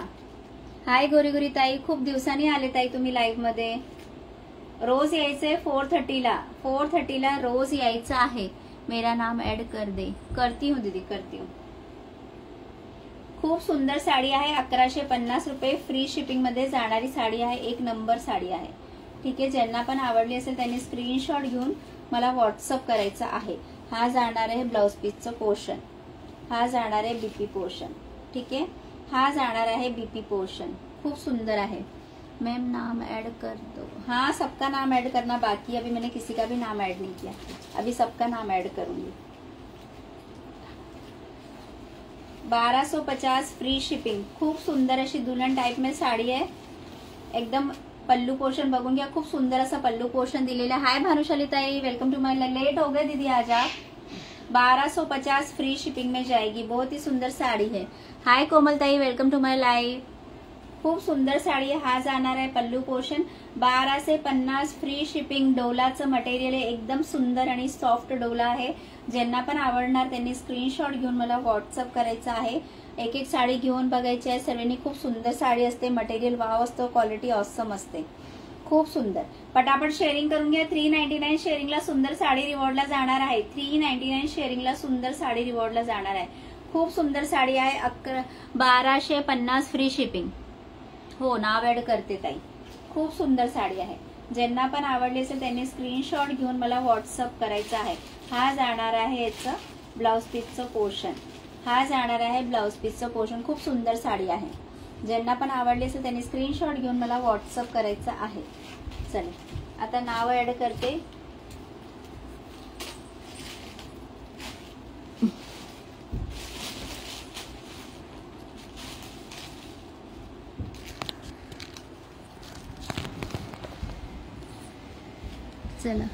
S1: हाय गोरी ताई, खूप दिवसांनी आले ताई तुम्ही लाईव्ह मध्ये. रोज यायचंय 4:30ला. 4:30ला रोज यायचं आहे. मेरा नाम ऍड कर दे. करती हूँ दीदी, करती हूँ. खूप सुंदर साडी आहे. 1150 रुपये फ्री शिपिंग मध्ये जाणारी साडी आहे. एक नंबर साडी आहे. ठीक आहे. ज्यांना पण आवडली असेल त्यांनी स्क्रीनशॉट घेऊन मला व्हॉट्सअप करायचं आहे. हा जाणार आहे ब्लाउज पीसचं पोर्शन. हा जाणार आहे बीपी पोर्शन. ठीक है. हा जाणार आहे बीपी पोर्शन. खूप सुंदर आहे. मैम नाम ऐड कर दो. हाँ, सबका नाम ऐड करना बाकी है. अभी मैंने किसी का भी नाम ऐड नहीं किया. अभी सबका नाम ऐड करूंगी. 1250 फ्री शिपिंग. खूप सुंदर अशी दुल्हन टाइप में साड़ी है. एकदम पल्लू पोर्शन बघून घ्या, खूप सुंदर असा पल्लू पोर्शन दिलेला आहे। हाय भानुशाली ताई, वेलकम टू माय, लेट हो गए दीदी आज आप। 1250 फ्री शिपिंग में जाएगी, बहुत ही सुंदर साड़ी है। हाय कोमल ताई, वेलकम टू माय लाइव। खूप सुंदर साडी आहे, हा जाणार आहे पल्लू पोर्शन। 12 से 50 फ्री शिपिंग। डोलाचं मटेरियल आहे, एकदम सुंदर आणि सॉफ्ट डोला आहे। ज्यांना पण आवडणार त्यांनी स्क्रीनशॉट घेऊन मला व्हॉट्सअप करायचा आहे। एक एक साडी घेऊन बघायची आहे सर्वांनी। खूप सुंदर साडी असते, मटेरियल वाव असतो, क्वालिटी ऑसम असते, खूप सुंदर। पटापट शेअरिंग करून घ्या। 399 शेअरिंगला सुंदर साडी रिवॉर्डला जाणार आहे। 399 शेअरिंगला सुंदर साडी रिवॉर्डला जाणार आहे। खूप सुंदर साडी आहे। 1250 फ्री शिपिंग। हो, नाव ऍड करते ताई। खूप सुंदर साडी आहे, ज्यांना पण आवडली असेल त्यांनी स्क्रीनशॉट घेऊन मला व्हॉट्सअप करायचा आहे। हा जाणार आहे याचं ब्लाउज पीसचं पोर्शन, हा जाणार आहे ब्लाउज पीसचं पोर्शन। खूप सुंदर साडी आहे, ज्यांना पण आवडली असेल त्यांनी स्क्रीनशॉट घेऊन मला व्हॉट्सअप करायचं आहे। चला आता नाव ऍड करते। चला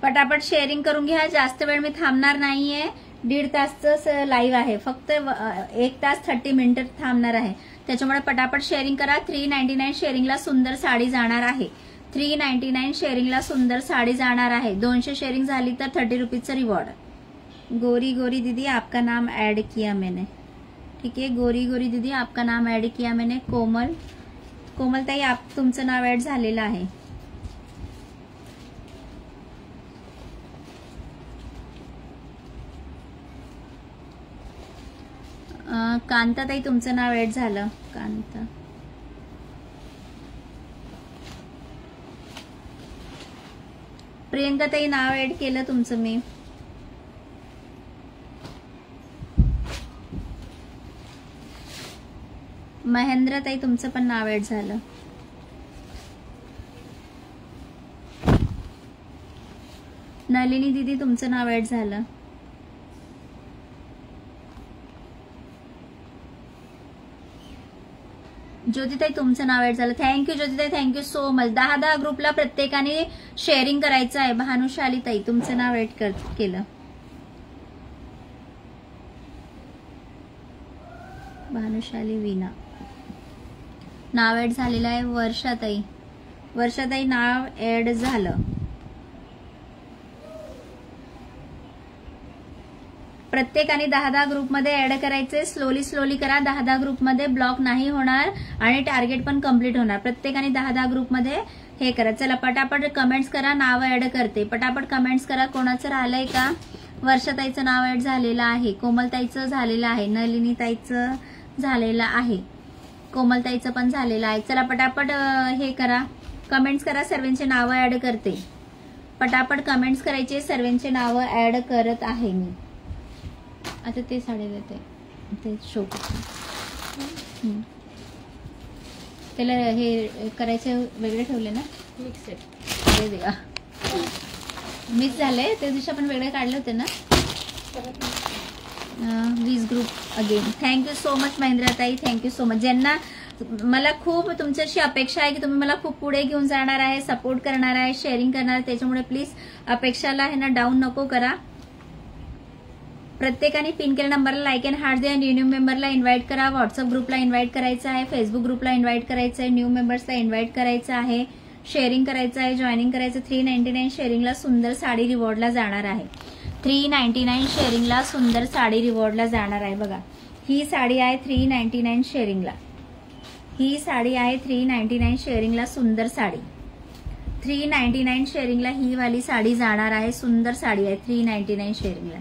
S1: पटापट शेअरिंग करून घ्या, जास्त वेळ मी थांबणार नाहीये। 1.5 तासचं लाईव्ह आहे, फक्त 1 तास 30 मिनिटं थांबणार आहे, त्याच्यामुळे पटापट शेअरिंग करा। 399 शेअरिंगला सुंदर साडी जाणार आहे। 399 शेअरिंगला सुंदर साडी जाणार आहे। 200 शेअरिंग झाली तर 30 रुपीजचं रिवॉर्ड। गोरी गोरी दीदी आपका नाम ऐड किया मैंने, ठीक है। गोरी गोरी दीदी आपका नाम ऐड किया मैंने। कोमल, कोमल ताई आप तुमचं नाव ऍड झालेलं आहे। कांता ताई तुमचं नाव ऍड झालं। कांता, प्रियंका ताई नाव ऍड केलं तुमचं मी। महेंद्र ताई तुमचं पण नाव ऍड झालं। नलिनी दीदी तुमचं नाव ऍड झालं। ज्योतिताई तुमचं नाव ऍड झालं। थँक्यू ज्योतिताई, थँक्यू सो मच। 10 ग्रुपला प्रत्येकाने शेअरिंग करायचं आहे। भानुशाली ताई तुमचं नाव ऍड केलं। भानुशाली वीणा नाव ऍड झालेलं आहे। वर्षाताई, वर्षाताई नाव ऍड झालं। प्रत्येकाने 10 ग्रुपमध्ये ऍड करायचे। स्लोली स्लोली करा, 10 ग्रुपमध्ये ब्लॉक नाही होणार आणि टार्गेट पण कम्प्लीट होणार। प्रत्येकाने 10 ग्रुपमध्ये हे करा। चला पटापट कमेंट्स करा, नाव ऍड करते। पटापट कमेंट्स करा, कोणाचं राहिलंय का? वर्षाताईचं नाव ऍड झालेलं आहे, कोमलताईचं झालेलं आहे, नलिनीताईचं झालेलं आहे, कोमलताईचं पण झालेलं आहे। चला पटापट हे करा, कमेंट्स करा, सर्वांचे नाव ऍड करते। पटापट कमेंट्स करायचे, सर्वांचे नाव ऍड करत आहे मी। आता ते साडी देते, ते शो त्याला हे करायचे वेगळे ठेवले ना, मिक्स अरे देवा मिक्स झाले। त्या दिवशी आपण वेगळे काढले होते ना। वीज group again, thank you so much महेंद्रताई, थँक्यू सो मच। ज्यांना मला खूप तुमच्याशी अपेक्षा आहे की तुम्ही मला खूप पुढे घेऊन जाणार आहे, सपोर्ट करणार आहे, शेअरिंग करणार आहे, त्याच्यामुळे प्लीज अपेक्षाला आहे ना डाऊन नको करा। प्रत्येकाने पिन केलेल्या नंबरला लाईक अँड हार्ट द्या। न्यू मेंबरला इन्व्हाइट करा, व्हॉट्सअप ग्रुपला इन्व्हाइट करायचं आहे, फेसबुक ग्रुपला इन्व्हाइट करायचं आहे, न्यू मेंबर्सला इन्व्हाइट करायचं आहे, शेअरिंग करायचं आहे, जॉईनिंग करायचं। 399 शेअरिंगला सुंदर साडी रिवॉर्डला जाणार आहे। 399 शेअरिंगला सुंदर साडी रिवॉर्डला जाणार आहे। बघा ही साडी आहे 399 शेअरिंगला, ही साडी आहे 399 शेअरिंगला, सुंदर साडी। 399 शेअरिंगला ही वाली साडी जाणार आहे, सुंदर साडी आहे 399 शेअरिंगला।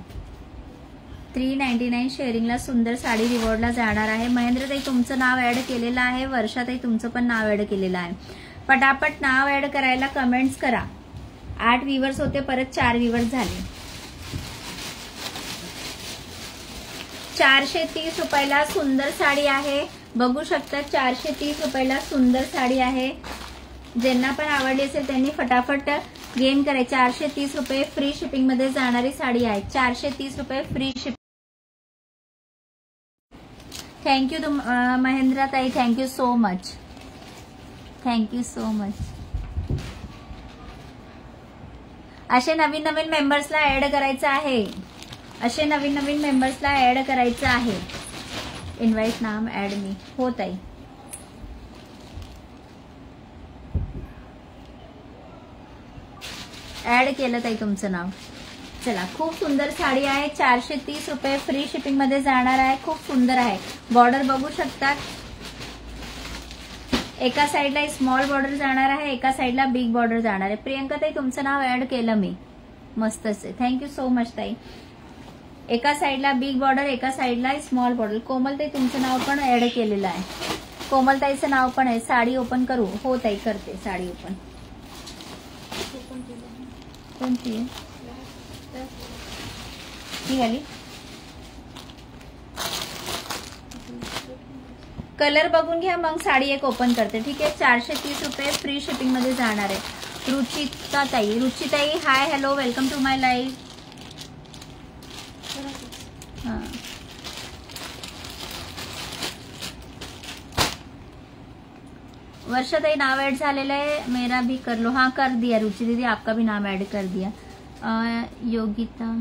S1: 399 शेअरिंगला सुंदर साडी रिवॉर्डला जाणार आहे। महेंद्रताई तुमचं नाव ऍड केलेलं आहे, वर्षाताई तुमचं पण नाव ऍड केलेलं आहे। पटापट नाव ऍड करायला कमेंट्स करा। 8 व्ह्यूअर्स होते, परत 4 व्ह्यूअर्स झाले। 430 रुपयाला सुंदर साडी आहे, बघू शकता 430 रुपयाला सुंदर साडी आहे. ज्यांना पण आवडली असेल त्यांनी फटाफट गेम करायचे. 430 रुपये फ्री शिपिंग मध्ये जाणारी साडी आहे. 430 रुपये फ्री शिपिंग. थँक्यू महेंद्रा ताई, thank you so much, thank you so much. असे नवीन नवीन मेंबर्सला ऍड करायचं आहे. असे नवीन नवीन मेंबर्सला ऍड करायचं आहे. इन्व्हाइट नाम ऍड मी. हो ताई. ऍड केलं ताई तुमचं नाव. चला, खूप सुंदर साडी आहे. 430 रुपये फ्री शिपिंग मध्ये जाणार आहे. खूप सुंदर आहे. बॉर्डर बघू शकता. एका साईडला स्मॉल बॉर्डर जाणार आहे, एका साईडला बिग बॉर्डर जाणार आहे. प्रियंका ताई तुमचं नाव ऍड केलं मी. मस्तच आहे. थँक्यू सो मच ताई. एका साईडला बिग बॉर्डर, एका साईडला स्मॉल बॉर्डर. कोमल ताई तुमचं नाव पण ऍड केलेलं आहे. कोमल ताईचं नाव पण आहे. साडी ओपन करू? हो ताई, करते साडी ओपन. कोणती आहे? ही वाली. कलर बघून घ्या, मग साडी एक ओपन करते. ठीक आहे. 430 रुपये फ्री शिपिंग मध्ये जाणार आहे. रुचिता ताई, रुचिताई hi, hello, welcome to my live. हाँ, वर्षा ताई नाव ऐड झालेलं आहे. मेरा भी कर लो. हाँ, कर दिया रुचि दीदी, आपका भी नाम ऐड कर दिया. योगिता,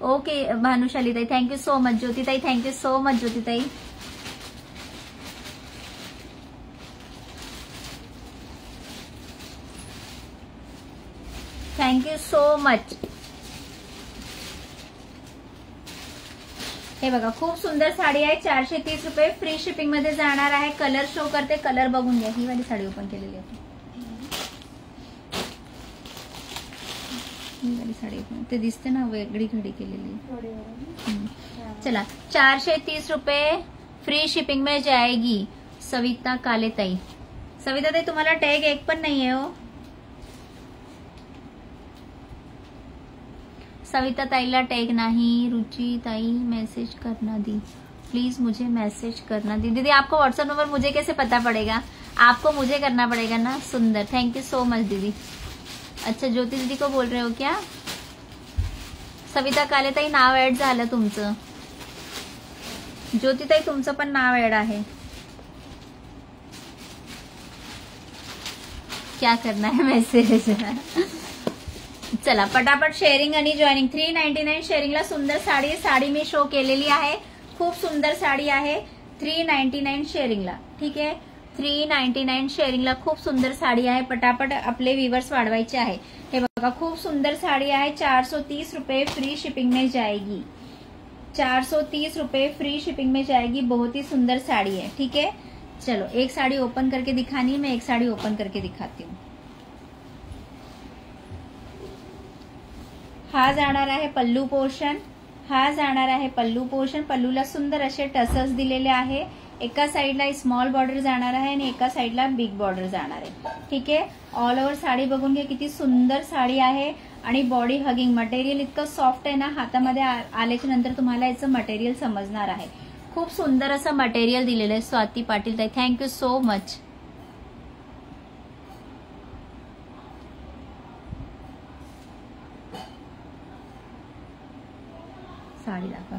S1: ओके भानुशाली ताई, थँक्यू सो मच. ज्योति ताई, थँक्यू सो मच ज्योति ताई. Thank you so much. हे बघा, खूप सुंदर साडी आहे. 430 रुपये फ्री शिपिंग मध्ये जाणार आहे. कलर शो करते, कलर बघून घ्या. ही वाली साडी ओपन केलेली आहे. ही वाली साडी ओपन, ते दिसते ना, वेगळी घडी केलेली. चला, 430 रुपये फ्री शिपिंग में जाएगी. सविता काले ताई. सविता ताई तुम्हाला टॅग एक पण नाही आहे हो. सविता ताईला टैग नहीं. रुचि ताई मैसेज करना दी, प्लीज मुझे मैसेज करना दी. दीदी आपको व्हाट्सएप नंबर मुझे कैसे पता पड़ेगा? आपको मुझे करना पड़ेगा ना. सुंदर, थैंक यू सो मच दीदी. अच्छा, ज्योति दीदी को बोल रहे हो क्या? सविता काले ताई नाव ऍड झालं तुमचं. ज्योति ताई तुमचं पण नाव ऍड आहे. क्या करना है मैसेज? चला, पटापट शेअरिंग आणि जॉईनिंग. 399 शेअरिंगला सुंदर साडी. साडी मी शो केलेली आहे. खूप सुंदर साडी आहे. 399 शेअरिंगला. ठीक आहे. 399 शेअरिंगला खूप सुंदर साडी आहे. पटापट आपले व्ह्यूअर्स वाढवायचे आहे. हे बघा, खूप सुंदर साडी आहे. 430 रुपये फ्री शिपिंग में जाएगी. 430 रुपये फ्री शिपिंग में जाएगी. बहुत ही सुंदर साड़ी है. ठीक है. चलो, एक साड़ी ओपन करके दिखानी है. मैं एक साड़ी ओपन करके दिखाती हूँ. हा जाणार आहे पल्लू पोर्शन. हा जाणार आहे पल्लू पोर्शन. पल्लूला सुंदर असे टसल्स दिलेले आहे. एका साईडला स्मॉल बॉर्डर जाणार आहे आणि एका साईडला बिग बॉर्डर जाणार आहे. ठीक आहे. ऑल ओव्हर साडी बघून घ्या, किती सुंदर साडी आहे. आणि बॉडी हगिंग मटेरियल इतकं सॉफ्ट आहे ना, हातामध्ये आल्याच्या नंतर तुम्हाला याचं मटेरियल समजणार आहे. खूप सुंदर असं मटेरियल दिलेलं आहे. स्वाती पाटील ताई, थँक्यू सो मच. साडी दाखवा.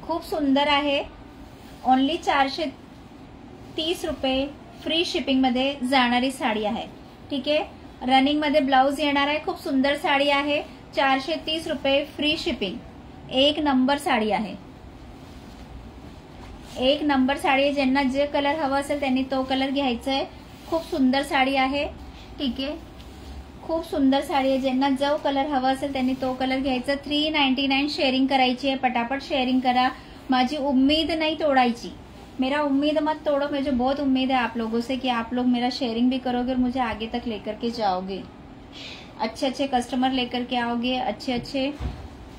S1: खूप सुंदर आहे. ओनली 430 रुपये फ्री शिपिंग मध्ये जाणारी साडी आहे. ठीक आहे. रनिंग मध्ये ब्लाउज येणार आहे. खूप सुंदर साडी आहे. 430 रुपये फ्री शिपिंग. एक नंबर साडी आहे. एक नंबर साडी आहे. ज्यांना जे कलर हवा असेल त्यांनी तो कलर घ्यायचा आहे. खूप सुंदर साडी आहे. ठीक आहे. खूप सुंदर साडी आहे. ज्यांना जो कलर हवा असेल त्यांनी तो कलर घ्यायचा. 399 शेअरिंग करायची आहे. पटापट शेअरिंग करा. माझी उम्मीद नहीं तोड़ायची. मेरा उम्मीद मत तोड़ो. मुझे बहुत उम्मीद है आप लोगों से कि आप लोग मेरा शेयरिंग भी करोगे और मुझे आगे तक लेकर के जाओगे. अच्छे अच्छे कस्टमर लेकर के आओगे. अच्छे अच्छे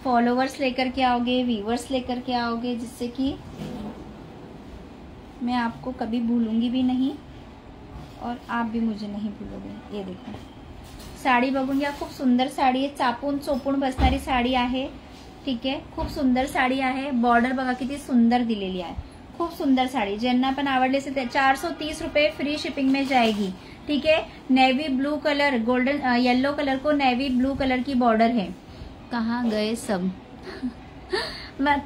S1: फॉलोवर्स लेकर के आओगे. व्यूवर्स लेकर के आओगे, जिससे कि मैं आपको कभी भूलूंगी भी नहीं और आप भी मुझे नहीं भूलोगे. ये देखो, साडी बघून घ्या. खूप सुंदर साडी आहे. चापून चोपून बसणारी साडी आहे. ठीक आहे, खूप सुंदर साडी आहे. बॉर्डर बघा किती सुंदर दिलेली आहे, खूप सुंदर साड़ी. ज्यांना पण आवडली असेल ते 430 रुपए फ्री शिपिंग में जाएगी. ठीक है, navy blue colour, golden yellow colour को नेवी ब्लू कलर की बॉर्डर है. कहाँ गए सब?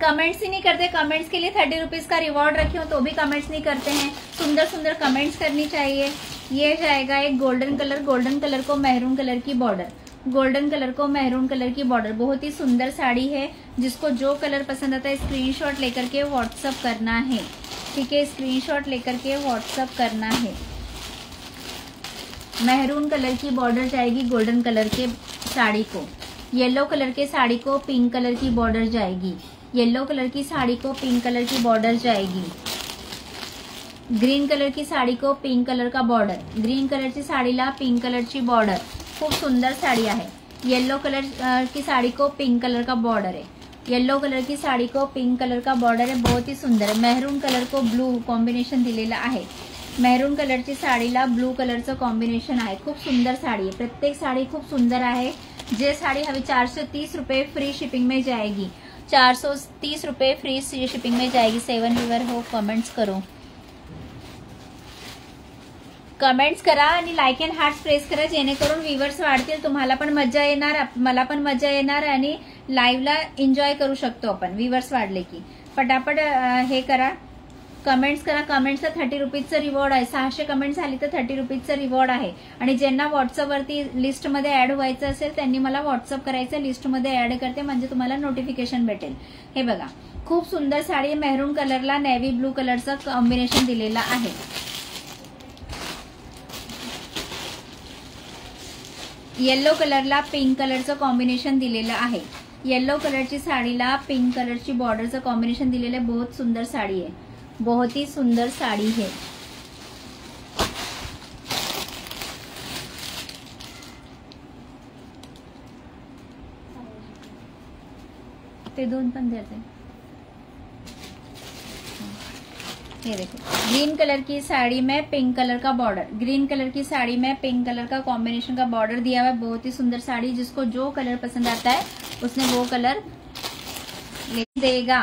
S1: कमेंट्स ही नहीं करते. कमेंट्स के लिए 30 रुपीज का रिवॉर्ड रखी हूँ तो भी कमेंट्स नहीं करते हैं. सुंदर सुंदर कमेंट्स करनी चाहिए. ये जाएगा एक गोल्डन कलर को मैरून कलर की बॉर्डर, गोल्डन कलर को मैरून कलर की बॉर्डर. बहुत ही सुंदर साड़ी है. जिसको जो कलर पसंद आता है स्क्रीनशॉट लेकर के व्हाट्सअप करना है. ठीक है, स्क्रीनशॉट लेकर के व्हाट्सअप करना है. मैरून कलर की बॉर्डर जाएगी गोल्डन कलर के साड़ी को. येलो कलर के साड़ी को पिंक कलर की बॉर्डर जाएगी. येलो कलर की साड़ी को पिंक कलर की बॉर्डर जाएगी. ग्रीन कलर की साड़ी को पिंक कलर का बॉर्डर. ग्रीन कलरची साडीला पिंक कलरची बॉर्डर. खूप सुंदर साड़ी आहे. येलो कलर की साड़ी को पिंक कलर का बॉर्डर है. येलो कलर की साड़ी को पिंक कलर का बॉर्डर है. बहुत ही सुंदर आहे. मेहरून कलर को ब्लू कॉम्बिनेशन दिलेलं आहे. मेहरून कलरची साडीला ब्लू कलरचं कॉम्बिनेशन आहे. खूप सुंदर साड़ी आहे. प्रत्येक साड़ी खूप सुंदर आहे. जे साड़ी हवी 430 रुपए फ्री शिपिंग में जाएगी. 430 रुपए फ्री शिपिंग में जाएगी. 7 व्यूअर हो, कमेंट्स करो, कमेंट्स करा आणि लाईक अँड हार्ट प्रेस करा, जेणेकरून व्ह्यूअर्स वाढतील. तुम्हाला पण मजा येणार, मला पण मजा येणार आणि लाईव्हला एन्जॉय करू शकतो आपण व्ह्यूअर्स वाढले की. पटापट हे करा, कमेंट्स करा. कमेंट्सला 30 रुपीजचं रिवॉर्ड आहे. 600 कमेंट्स झाली तर 30 रुपीजचं रिवॉर्ड आहे. आणि ज्यांना व्हॉट्सअपवरती लिस्टमध्ये ऍड व्हायचं असेल त्यांनी मला व्हॉट्सअप करायचं, लिस्टमध्ये ऍड करते म्हणजे तुम्हाला नोटिफिकेशन भेटेल. हे बघा, खूप सुंदर साडी. मेहरून कलरला नेव्ही ब्लू कलरचं कॉम्बिनेशन दिलेलं आहे. येलो कलरला पिंक कलरचं कॉम्बिनेशन दिलेलं आहे. येलो कलरची साडीला पिंक कलरची बॉर्डरचं कॉम्बिनेशन दिलेलं आहे. बहुत सुंदर साड़ी है, बहुत ही सुंदर साड़ी है. ते दोन पण देते. ये देखो, ग्रीन कलर की साड़ी में पिंक कलर का बॉर्डर. ग्रीन कलर की साड़ी में पिंक कलर का कॉम्बिनेशन का बॉर्डर दिया हुआ है. बहुत ही सुंदर साड़ी. जिसको जो कलर पसंद आता है उसने वो कलर ले देगा.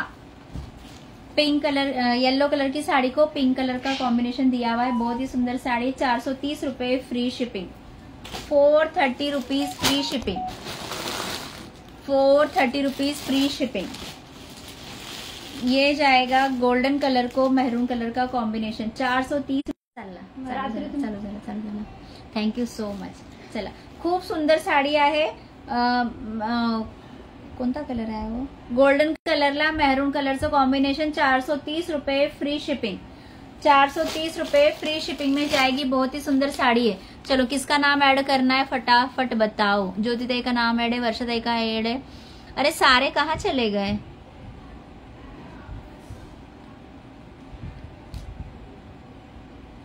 S1: पिंक कलर, येलो कलर की साड़ी को पिंक कलर का कॉम्बिनेशन दिया हुआ है. बहुत ही सुंदर साड़ी. 430 रुपए free shipping. 430 rupees free shipping. 430 rupees free shipping. ये जाएगा गोल्डन कलर को मैरून कलर का कॉम्बिनेशन. 430. चला, थँक्यू सो मच. चला, खूप सुंदर साडी आहे. कोणता कलर आहे वो? गोल्डन कलरला मैरून कलरचं कॉम्बिनेशन. 430 रुपए फ्री शिपिंग. 430 रुपए फ्री शिपिंग में जाएगी. बहुत ही सुंदर साड़ी है. चलो, किसका नाम ऐड करना है फटाफट बताओ. ज्योति ताई का नाम ऐड है, वर्षा ताई का ऐड है. अरे सारे कहाँ चले गए?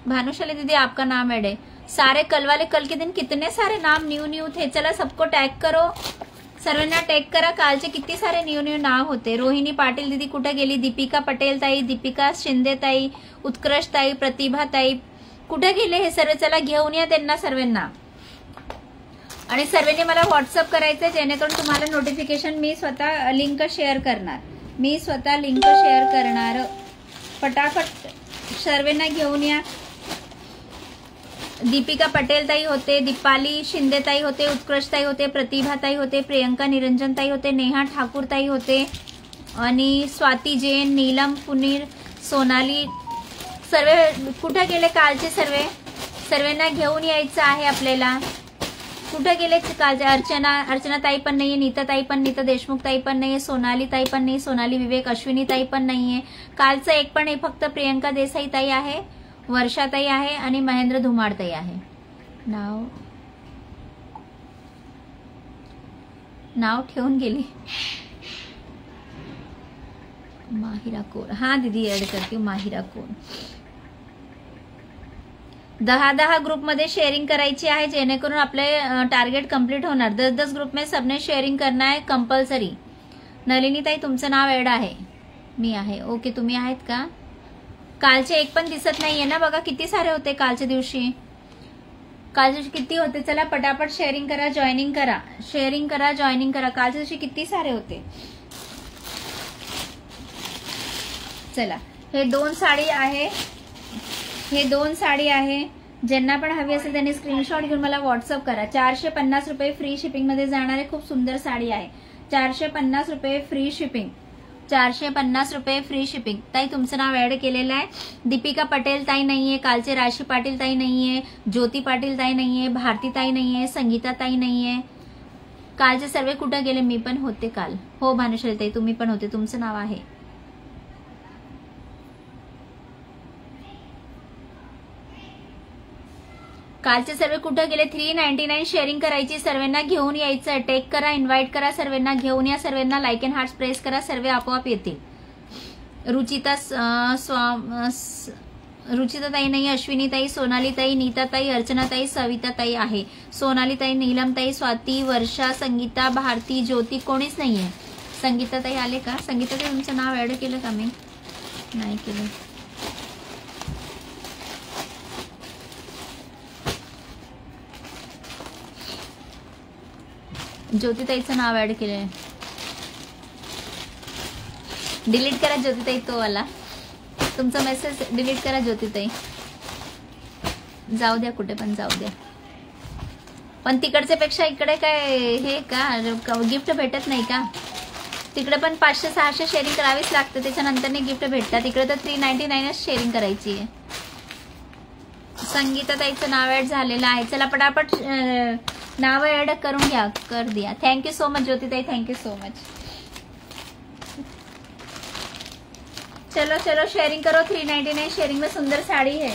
S1: भानुशाली दीदी आपका नाम ऐड है. सारे कल वाले, कल के दिन कितने सारे नाम न्यू थे. चला, सबको टॅग करो, सर्वांना टॅग करा. कालचे किती सारे न्यू नाव होते. रोहिणी पाटील दीदी कुठे गेली? दीपिका पटेल ताई, दीपिका शिंदे ताई, उत्कृष्ट ताई, प्रतिभा ताई कुठे गेले हे सर्व? चला, घेऊन या त्यांना सर्वांना. आणि सर्वांनी मला व्हॉट्सअप करायचं, जेणेकरून तुम्हाला नोटिफिकेशन मी स्वतः लिंक शेअर करणार. मी स्वतः लिंक शेअर करणार. फटाफट सर्वांना घेऊन या. दीपिका पटेल ताई होते, दीपाली शिंदे ताई होते, उत्कृष्ट ताई होते, प्रतिभा ताई होते, प्रियंका निरंजन ताई होते, नेहा ठाकूर ताई होते आणि स्वाती जैन, नीलम पुनीर, सोनाली. सर्व कुठे गेले कालचे? सर्वांना घेऊन यायचं आहे आपल्याला. कुठे गेले कालचे? अर्चना ताई पण नाहीये, नीता ताई पण, नीता देशमुख ताई पण नाहीये, सोनाली ताई पण नाही, सोनाली विवेक, अश्विनी ताई पण नाहीये. कालचं एक पण नाही, फक्त प्रियंका देसाई ताई आहे, वर्षा ताई आहे आणि महेंद्र धुमाड ताई आहे. नाव ठेवून गेली. माहिरा कोर. हा दीदी ऍड करते माहिरा कोर. 10 ग्रुप मध्ये शेअरिंग करायची आहे, जेणेकरून आपले टार्गेट कंप्लीट होणार. 10 ग्रुप में सबने शेअरिंग करना है कंपल्सरी. नलिनी ताई तुमचं नाव ऍड आहे. मी आहे. ओके, तुम्ही आहेत का? कालचे एक पण दिसत नाहीये ना. बघा किती सारे होते कालच्या दिवशी. किती होते? चला पटापट शेअरिंग करा, जॉईनिंग करा, शेअरिंग करा, जॉईनिंग करा. कालच्या दिवशी किती सारे होते. चला, हे 2 साडी आहे, हे 2 साडी आहे. ज्यांना पण हवी असेल त्यांनी स्क्रीनशॉट घेऊन मला व्हॉट्सअप करा. 450 रुपये फ्री शिपिंग मध्ये जाणारे खूप सुंदर साडी आहे. 450 रुपये फ्री शिपिंग, 450 रुपये फ्री शिपिंग. ताई तुमचं नाव ऍड केलेलं आहे. दीपिका पटेल ताई नाहीये, कालचे राशी पाटील ताई नाहीये, ज्योती पाटील ताई नाहीये, भारती ताई नाहीये, संगीता ताई नाहीये. कालचे सर्व कुठे गेले? मी पण होते काल. हो भानुशाली ताई तुम्ही पण होते, तुमचं नाव आहे. कालचे सर्व कुठे गेले? 399 शेअरिंग करायची, सर्वांना घेऊन यायचं. टेक करा, इन्व्हाइट करा, सर्वांना घेऊन या. सर्वांना लाईक अँड हार्ट प्रेस करा, सर्व आपोआप येतील. रुचिता ताई नाही, अश्विनी ताई, सोनाली ताई, नीता ताई, अर्चना ताई, सविता ताई आहे. सोनाली ताई, नीलम ताई, स्वाती, वर्षा, संगीता, भारती, ज्योती कोणीच नाहीये. संगीता ताई आले का? संगीता ताई तुमचं नाव ऍड केलं का? मी नाही केलं. ज्योतिताईचं नाव ऍड केलंय. डिलीट करा ज्योतिताई तो वाला, तुमचा मेसेज डिलीट करा ज्योतिताई. जाऊ द्या कुठे पण जाऊ द्या. पण तिकडच्या पेक्षा इकडे काय हे का गिफ्ट भेटत नाही का? तिकडे पण 500-600 शेअरिंग करावीच लागते, त्याच्यानंतर गिफ्ट भेटतात. इकडे तर 399च शेअरिंग करायची आहे. संगीता ताईचं नाव ऍड झालेलं आहे. चला पटापट नाव ऍड करून घ्या, कर दिया. थँक्यू सो मच ज्योतिताई, थँक्यू सो मच. चलो चलो शेयरिंग करो. 399 शेयरिंग में सुंदर साड़ी है.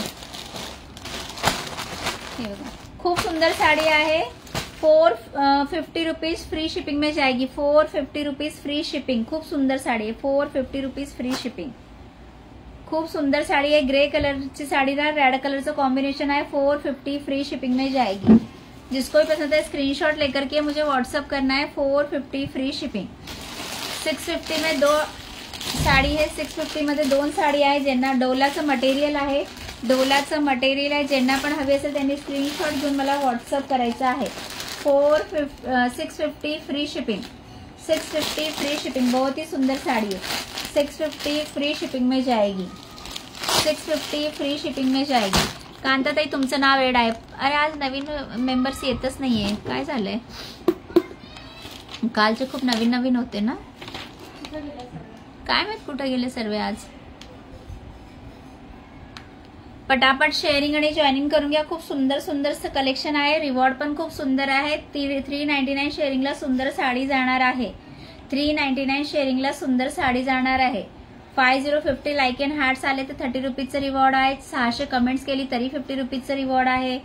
S1: खूब सुंदर साड़ी आहे. 450 रुपीज फ्री शिपिंग में जाएगी. 450 रुपीज फ्री शिपिंग. खूब सुंदर साड़ी है. 450 रुपीज फ्री शिपिंग. खूब सुंदर साड़ी है. ग्रे कलरची साड़ी ना रेड कलरचं कॉम्बिनेशन आहे. 450 फ्री शिपिंग में जाएगी. जिसको भी पसंद है स्क्रीनशॉट लेकर के मुझे व्हाट्सअप करना है. 450 फ्री शिपिंग. 650 में 2 साडी आहे. 650 मध्ये 2 साडी आहे. ज्यांना डोलाचं मटेरियल आहे, डोलाचं मटेरियल आहे, ज्यांना पण हवे असेल त्यांनी स्क्रीनशॉट घेऊन मला व्हॉट्सअप करायचं आहे. 650 फ्री शिपिंग. 650 free shipping. बहुत ही सुंदर साड़ी है. 650 फ्री शिपिंग में जाएगी. 650 फ्री शिपिंग में जाएगी. कांताताई तुमचं नाव ऍड आहे. अरे आज नवीन मेंबर्स येतच नाहीये, काय झालंय? कालचे खूप नवीन नवीन होते ना, काय माहित कुठे गेले सर्व आज. पटापट शेअरिंग आणि जॉईनिंग करून घ्या. खूप सुंदर सुंदरचं कलेक्शन आहे. रिवॉर्ड पण खूप सुंदर आहे. 399 शेअरिंगला सुंदर साडी जाणार आहे. 399 शेअरिंगला सुंदर साडी जाणार आहे. 5050 लाईक अँड हार्ट्स आले तर 30 रुपीजचं रिवॉर्ड आहे. 600 कमेंट्स केली तरी 50 रुपीजचं रिवॉर्ड आहे.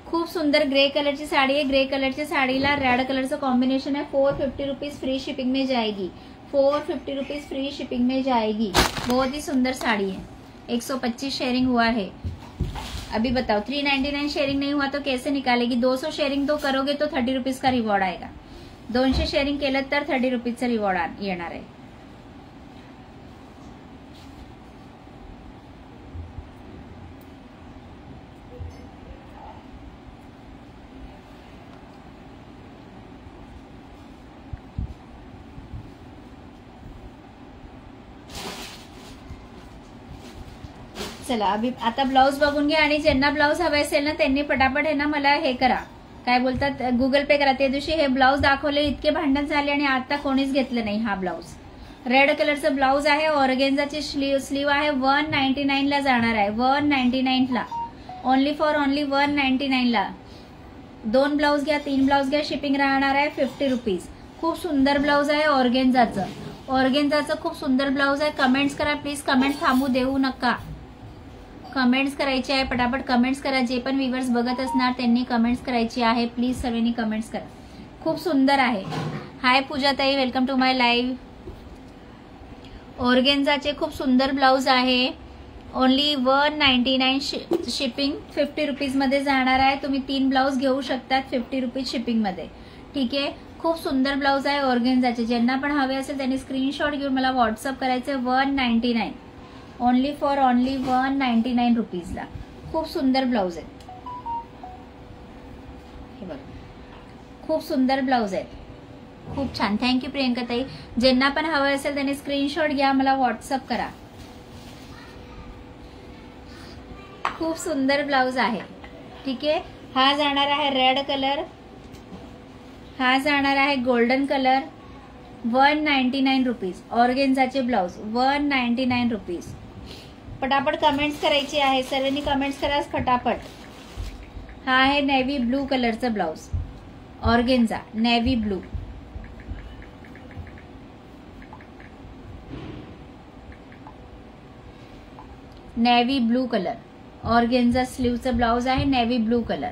S1: खूप सुंदर ग्रे कलरची साड़ी है. ग्रे कलरची साडीला रेड कलरचं कॉम्बिनेशन है. 450 रुपीज फ्री शिपिंग में जाएगी. 450 रुपीज फ्री शिपिंग में जाएगी. बहुत ही सुंदर साड़ी है. 125 शेयरिंग हुआ है. अभी बताओ 399 शेयरिंग नहीं हुआ तो कैसे निकालेगी? 200 शेयरिंग तो करोगे तो 30 रुपीज का रिवॉर्ड आएगा. 200 शेयरिंग केलं तर 30 रुपीजचं रिवॉर्ड येणार आहे. चला अभी आता ब्लाउज बघून घ्या. आणि ज्यांना ब्लाउज हवे असेल ना त्यांनी पटापट आहे ना मला हे करा, काय बोलतात, गुगल पे करा. त्या दिवशी हे ब्लाउज दाखवले, इतके भांडण झाले आणि आता कोणीच घेतलं नाही. हा ब्लाउज रेड कलरचं ब्लाउज आहे. ऑर्गेन्झाची स्लीव आहे. 199 ला जाणार आहे. 199 ला. ओनली फॉर ओनली 199 ला. 2 ब्लाउज घ्या, 3 ब्लाउज घ्या, शिपिंग राहणार आहे 50 रुपीज. खूप सुंदर ब्लाउज आहे ऑर्गेन्झाचं. ऑर्गेन्झाचं खूप सुंदर ब्लाउज आहे. कमेंट्स करा प्लीज. कमेंट थांबू देऊ नका. कमेंट्स करायची आहे. पटापट कमेंट्स करा. जे पण व्ह्यूअर्स बघत असणार त्यांनी कमेंट्स करायची आहे. प्लीज सर्वांनी कमेंट्स करा. खूप सुंदर आहे. हाय पूजाताई, वेलकम टू माय लाईव्ह. ऑर्गेन्झाचे खूप सुंदर ब्लाउज आहे. Only 199 shipping. 50 रुपीज मध्ये जाणार आहे. तुम्ही 3 ब्लाउज घेऊ शकतात 50 रुपीज शिपिंग मध्ये. ठीक आहे. खूप सुंदर ब्लाउज आहे ऑर्गेन्झाचे. ज्यांना पण हवे असेल त्यांनी स्क्रीनशॉट घेऊन मला व्हॉट्सअप करायचे. 199 ओनली फॉर ओनली 199 रुपीजला. खूप सुंदर ब्लाउज आहे. हे बघ खूप सुंदर ब्लाउज आहे. खूप छान. थँक्यू प्रियंका ताई. ज्यांना पण हवं असेल त्यांनी स्क्रीनशॉट घ्या, मला व्हॉट्सअप करा. खूप सुंदर ब्लाउज आहे. ठीक आहे. हा जाणार आहे रेड कलर, हा जाणार आहे गोल्डन कलर. 199 रुपीज. ऑर्गेन्झाचे ब्लाउज 199 रुपीज. पटापट कमेंट्स करायची आहे, सर्वांनी कमेंट्स करा फटाफट. हा आहे नेव्ही ब्लू कलरचा blouse, organza navy blue. Navy blue colour organza स्लीवचा ब्लाउज आहे, नेव्ही ब्लू कलर.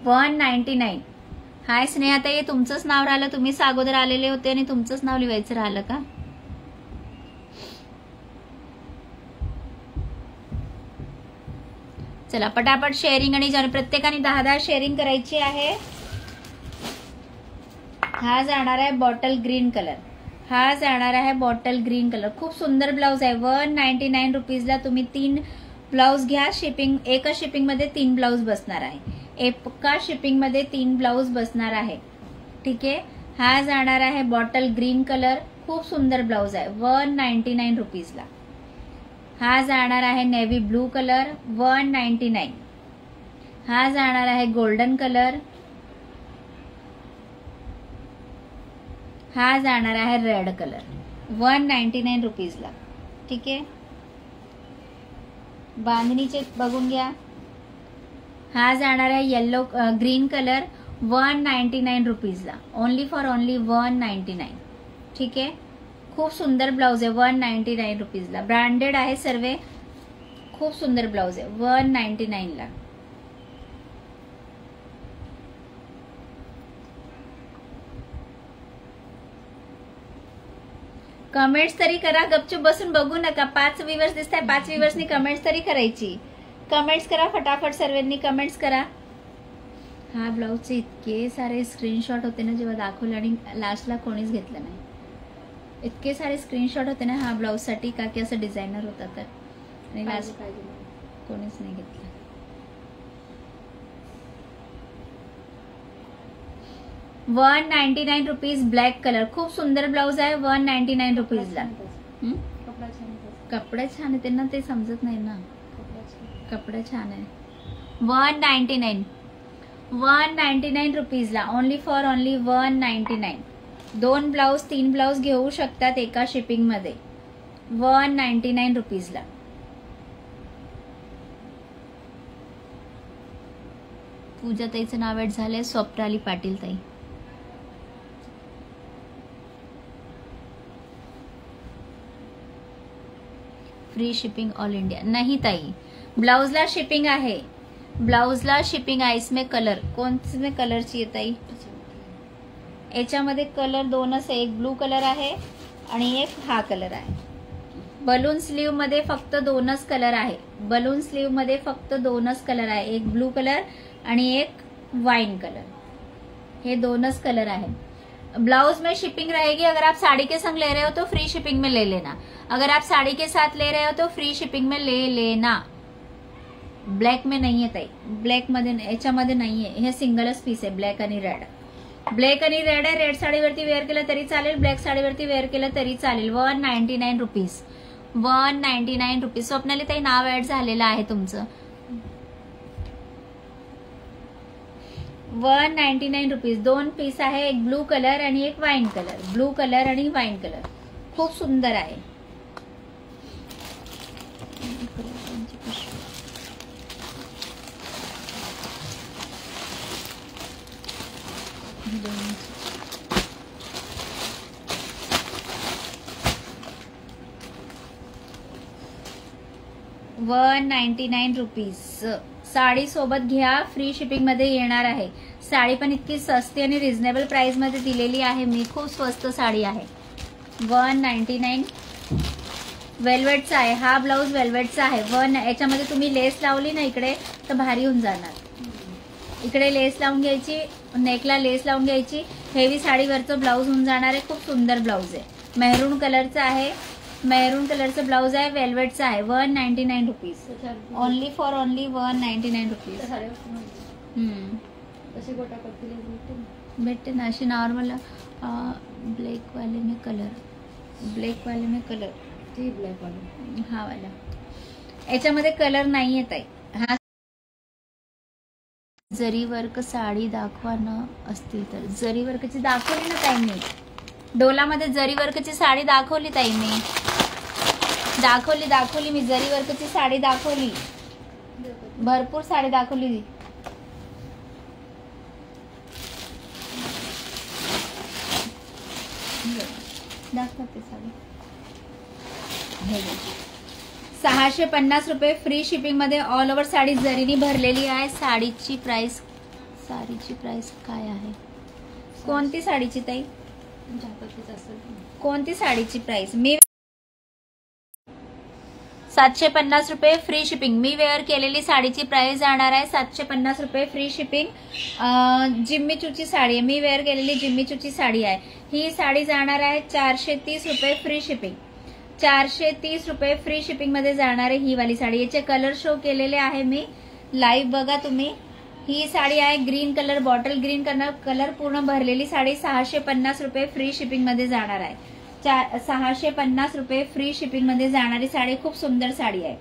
S1: $199. हाय स्नेहाताई, तुमचंच नाव राहिलं, तुम्हीच अगोदर आलेले होते आणि तुमचंच नाव लिहायचं राहिलं का? चला पटापट शेअरिंग आणि प्रत्येकाने 10-10 शेअरिंग करायची आहे. हा जाणार आहे बॉटल ग्रीन कलर, हा जाणार आहे बॉटल ग्रीन कलर. खूप सुंदर ब्लाउज आहे. 199 रुपीजला तुम्ही 3 ब्लाउज घ्या. शिपिंग एका शिपिंग मध्ये 3 ब्लाउज बसणार आहे. एका शिपिंग मध्ये 3 ब्लाउज बसणार आहे. ठीक आहे. हा जाणार आहे बॉटल ग्रीन कलर. खूप सुंदर ब्लाउज आहे. 199 रुपीजला. हा जाणार आहे नेव्ही ब्लू कलर 199. हा जाणार आहे गोल्डन कलर. हा जाणार आहे रेड कलर 199 रुपीजला. ठीक आहे. बांधणीचे बघून घ्या. हा जाणार आहे येलो ग्रीन कलर 199 रुपीजला. Only for only 199. ठीक आहे. खूप सुंदर ब्लाउज आहे. 199 रुपीजला. ब्रँडेड आहे सर्व. खूप सुंदर ब्लाउज आहे 199 ला. कमेंट्स तरी करा, गपचूप बसून बघू नका. 5 व्ह्यूअर्स दिसत आहे, 5 व्ह्यूअर्सनी कमेंट्स तरी करायची. कमेंट्स करा फटाफट, सर्वांनी कमेंट्स करा. हा ब्लाउजचे इतके सारे स्क्रीनशॉट होते ना जेव्हा दाखवलं आणि लास्टला कोणीच घेतलं नाही. इतके सारे स्क्रीनशॉट होते ना ह्या ब्लाउज साठी, का की असं डिझायनर होता तर, आणि लास्ट कोणीच नाही घेतलं. $199 रुपीज. ब्लॅक कलर खूप सुंदर ब्लाउज आहे. 199 रुपीजला. कपडे छान आहे, त्यांना ते समजत नाही ना. कपडे छान आहे. 199 रुपीजला. Only for only 199. 2 blouse 3 blouse घेऊ शकतात एका शिपिंग मध्ये. 199 रुपीजला. पूजा ताईचं नाव ऍड झालंय. स्वप्नाली पाटील ताई. फ्री शिपिंग ऑल इंडिया नहीं ताई. ब्लाउजला शिपिंग आहे. ब्लाउजला शिपिंग आहे. इसमें कलर कौन में कलर चाहिए ताई? याच्यामध्ये कलर 2च आहे. एक ब्लू कलर आहे आणि एक हा कलर आहे. बलून स्लीव मध्ये फक्त 2च कलर आहे. बलून स्लीव मध्ये फक्त 2च कलर आहे. एक ब्लू कलर आणि एक वाइन कलर. ये 2च कलर है. ब्लाउज में शिपिंग रहेगी. अगर आप साड़ी के संग ले रहे हो तो फ्री शिपिंग में ले लेना. अगर आप साड़ी के साथ ले रहे हो तो फ्री शिपिंग में ले लेना. ब्लॅक में नहीं है ताई. ब्लॅक मध्ये याच्यामध्ये नाहीये. हे सिंगलच पीस आहे. ब्लॅक आणि रेड. ब्लॅक आणि रेड आहे. रेड साडीवरती वेअर केलं तरी चालेल, ब्लॅक साडीवरती वेअर केलं तरी चालेल. 199 रुपीज. 199 रुपीज. स्वप्नाली ताई नाव ऍड झालेलं आहे तुमचं. 199 रुपीज. 2 पीस आहे. एक ब्लू कलर आणि एक वाईन कलर. ब्लू कलर आणि वाईन कलर. खूप सुंदर आहे. ₹199. साडी सोबत घ्या. फ्री शिपिंग मध्ये येणार आहे. साडी पण इतकी स्वस्त आणि रिझनेबल प्राइस मध्ये दिलेली आहे मी. खूप स्वस्त साडी आहे. 199. वेल्वेटचा आहे. हा ब्लाउज वेल्वेटचा आहे. याच्यामध्ये तुम्ही लेस लावली ना इकडे तर भारी होऊन जाणार. इकडे लेस लावून घ्यायची, नेकला लेस लावून घ्यायची. हेवी साडीवरचं ब्लाउज होऊन जाणार आहे. खूप सुंदर ब्लाउज आहे. मेहरून कलरचा आहे. मेहरून कलरचं ब्लाउज आहे. वेल्वेटचा आहे. 199 rupees. Only for only 199 rupees.
S2: तसे गोटापत्तीला भेटते ना.
S1: भेटते ना अशी नॉर्मल ब्लॅक वाले में कलर
S2: ते ब्लॅक वाले.
S1: हा वाला याच्यामध्ये कलर नाही येत आहे. हा जरी वर्क साडी दाखवा ना असतील तर. जरी वर्कची दाखवली ना ताई मी. डोलामध्ये जरी वर्कची साडी दाखवली ताई मी. दाखवली मी जरी वर्कची साडी दाखवली. भरपूर साडी दाखवली. दाखवते साडी. 650 रुपये फ्री शिपिंग मध्ये ऑल ओव्हर साडी जरीनी भरलेली आहे. साडीची प्राइस काय आहे? कोणती साडीची ताई? कोणती साडीची प्राइस? मी 750 रुपये फ्री शिपिंग. मी वेअर केलेली साडीची प्राइस जाणार आहे 750 रुपये फ्री शिपिंग. जिम्मी चूची साडी आहे. मी वेअर केलेली जिम्मी चूची साडी आहे. ही साडी जाणार आहे 430 रुपये फ्री शिपिंग. 430 रुपये फ्री शिपिंग मध्ये जाणार आहे ही वाली साडी. याचे कलर शो केलेले आहे मी. लाईव्ह बघा तुम्ही. ही साडी आहे green colour, bottle green colour पूर्ण भरलेली साडी. 650 रुपये फ्री शिपिंग मध्ये जाणार आहे. 650 रुपये फ्री शिपिंग मध्ये जाणारी साडी. खूप सुंदर साडी आहे.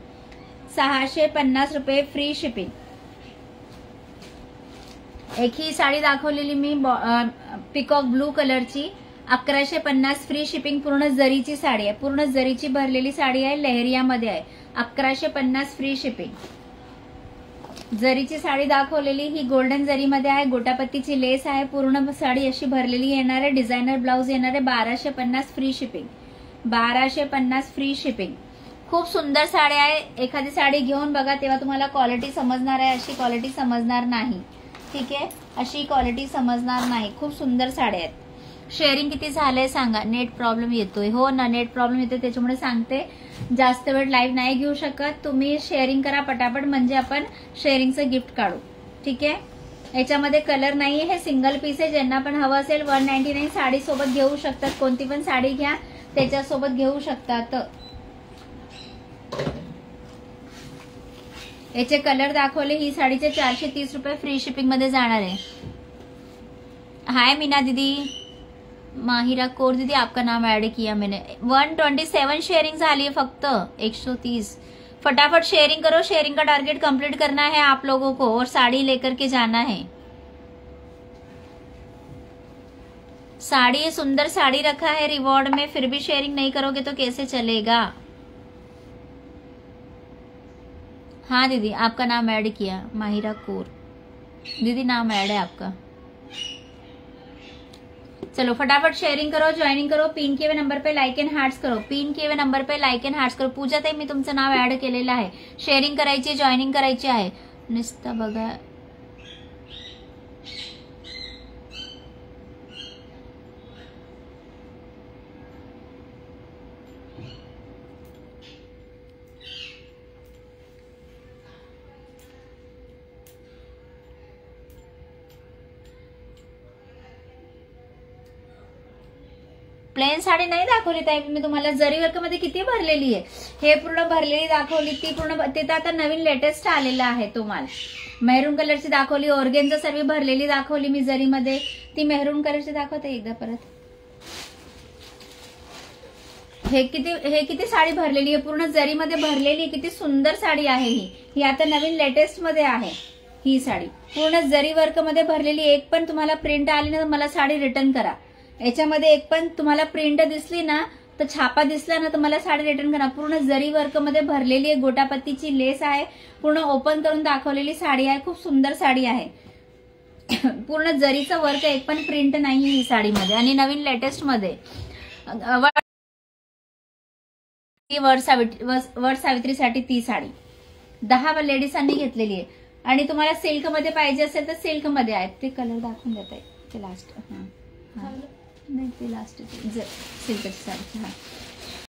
S1: 650 रुपये फ्री शिपिंग. एक ही साडी दाखवलेली मी पिकॉक ब्लू कलरची. 1150 फ्री शिपिंग. पूर्ण जरीची साडी आहे. पूर्ण जरीची भरलेली साडी आहे. लेहरियामध्ये आहे. 1150 फ्री शिपिंग. जरीची साडी दाखवलेली ही गोल्डन जरीमध्ये आहे. गोटापत्तीची लेस आहे. पूर्ण साडी अशी भरलेली येणार आहे. डिझायनर ब्लाउज येणार आहे. 1250 फ्री शिपिंग. 1250 free shipping. खूप सुंदर साडी आहे. एखादी साडी घेऊन बघा तेव्हा तुम्हाला क्वालिटी समजणार आहे. अशी क्वालिटी समजणार नाही. ठीक आहे, अशी क्वालिटी समजणार नाही. खूप सुंदर साड्या आहेत. शेअरिंग किती झालंय सांगा. नेट प्रॉब्लेम येतोय. हो ना, नेट प्रॉब्लेम येतोय त्याच्यामुळे सांगते. जास्त वेळ लाईव्ह नाही घेऊ शकत. तुम्ही शेअरिंग करा पटापट म्हणजे आपण शेअरिंगचं गिफ्ट काढू. ठीक आहे. याच्यामध्ये कलर नाहीये. हे सिंगल पीस आहे. ज्यांना पण हवं असेल 199 साडी सोबत घेऊ शकतात. कोणती पण साडी घ्या त्याच्यासोबत घेऊ शकतात. याचे कलर दाखवले. ही साडीचे 430 रुपये फ्री शिपिंग मध्ये जाणार आहे. हाय मीना दीदी. माहिरा कोर दीदी आपका नाम ऐड किया मैंने. 127 शेयरिंग झाली है फक्त. 130. फटाफट शेयरिंग करो. शेयरिंग का टारगेट कंप्लीट करना है आप लोगों को और साड़ी लेकर के जाना है. साड़ी सुंदर साड़ी रखा है रिवॉर्ड में, फिर भी शेयरिंग नहीं करोगे तो कैसे चलेगा. हाँ दीदी आपका नाम ऐड किया. माहिरा कोर दीदी नाम ऐड है आपका. चलो फटाफट शेयरिंग करो, ज्वाइनिंग करो. पिन किए हुए नंबर पे लाइक एंड हार्ट्स करो. पिन किए हुए नंबर पे लाइक एंड हार्ट्स करो. पूजा ताई मी तुमचं नाव ऍड केलेलं आहे. शेअरिंग करायची, जॉईनिंग करायची आहे. नुसतं बघा. प्लेन साडी नाही दाखवली ताई मी तुम्हाला. जरी वर्क मध्ये किती भरलेली आहे. हे पूर्ण भरलेली दाखवली. ती पूर्ण ते तर आता नवीन लेटेस्ट आलेलं आहे. तुम्हाला मेहरून कलरची दाखवली. ऑर्गेन्झा सर्व भरलेली दाखवली मी जरीमध्ये. ती मेहरून कलरची दाखवते एकदा परत. हे किती साडी भरलेली आहे. पूर्ण जरीमध्ये भरलेली. किती सुंदर साडी आहे ही आता नवीन लेटेस्ट मध्ये आहे. ही साडी पूर्ण जरी वर्क मध्ये भरलेली. एक पण तुम्हाला प्रिंट आली ना तर मला साडी रिटर्न करा. याच्यामध्ये एक पण तुम्हाला प्रिंट दिसली ना तर छापा दिसला ना तर मला साडी रिटर्न करा. पूर्ण जरी वर्क मध्ये भरलेली आहे. गोटापत्तीची लेस आहे. पूर्ण ओपन करून दाखवलेली साडी आहे. खूप सुंदर साडी आहे. पूर्ण जरीचं वर्क. एक पण प्रिंट नाही ही साडीमध्ये आणि नवीन लेटेस्ट मध्ये. वट सावित्रीसाठी ती साडी 10 लेडीजांनी घेतलेली आहे. आणि तुम्हाला सिल्क मध्ये पाहिजे असेल तर सिल्क मध्ये आहेत. ते कलर दाखवून देत आहे ते लास्ट. नाही ते लास्ट सिल्कची साडी.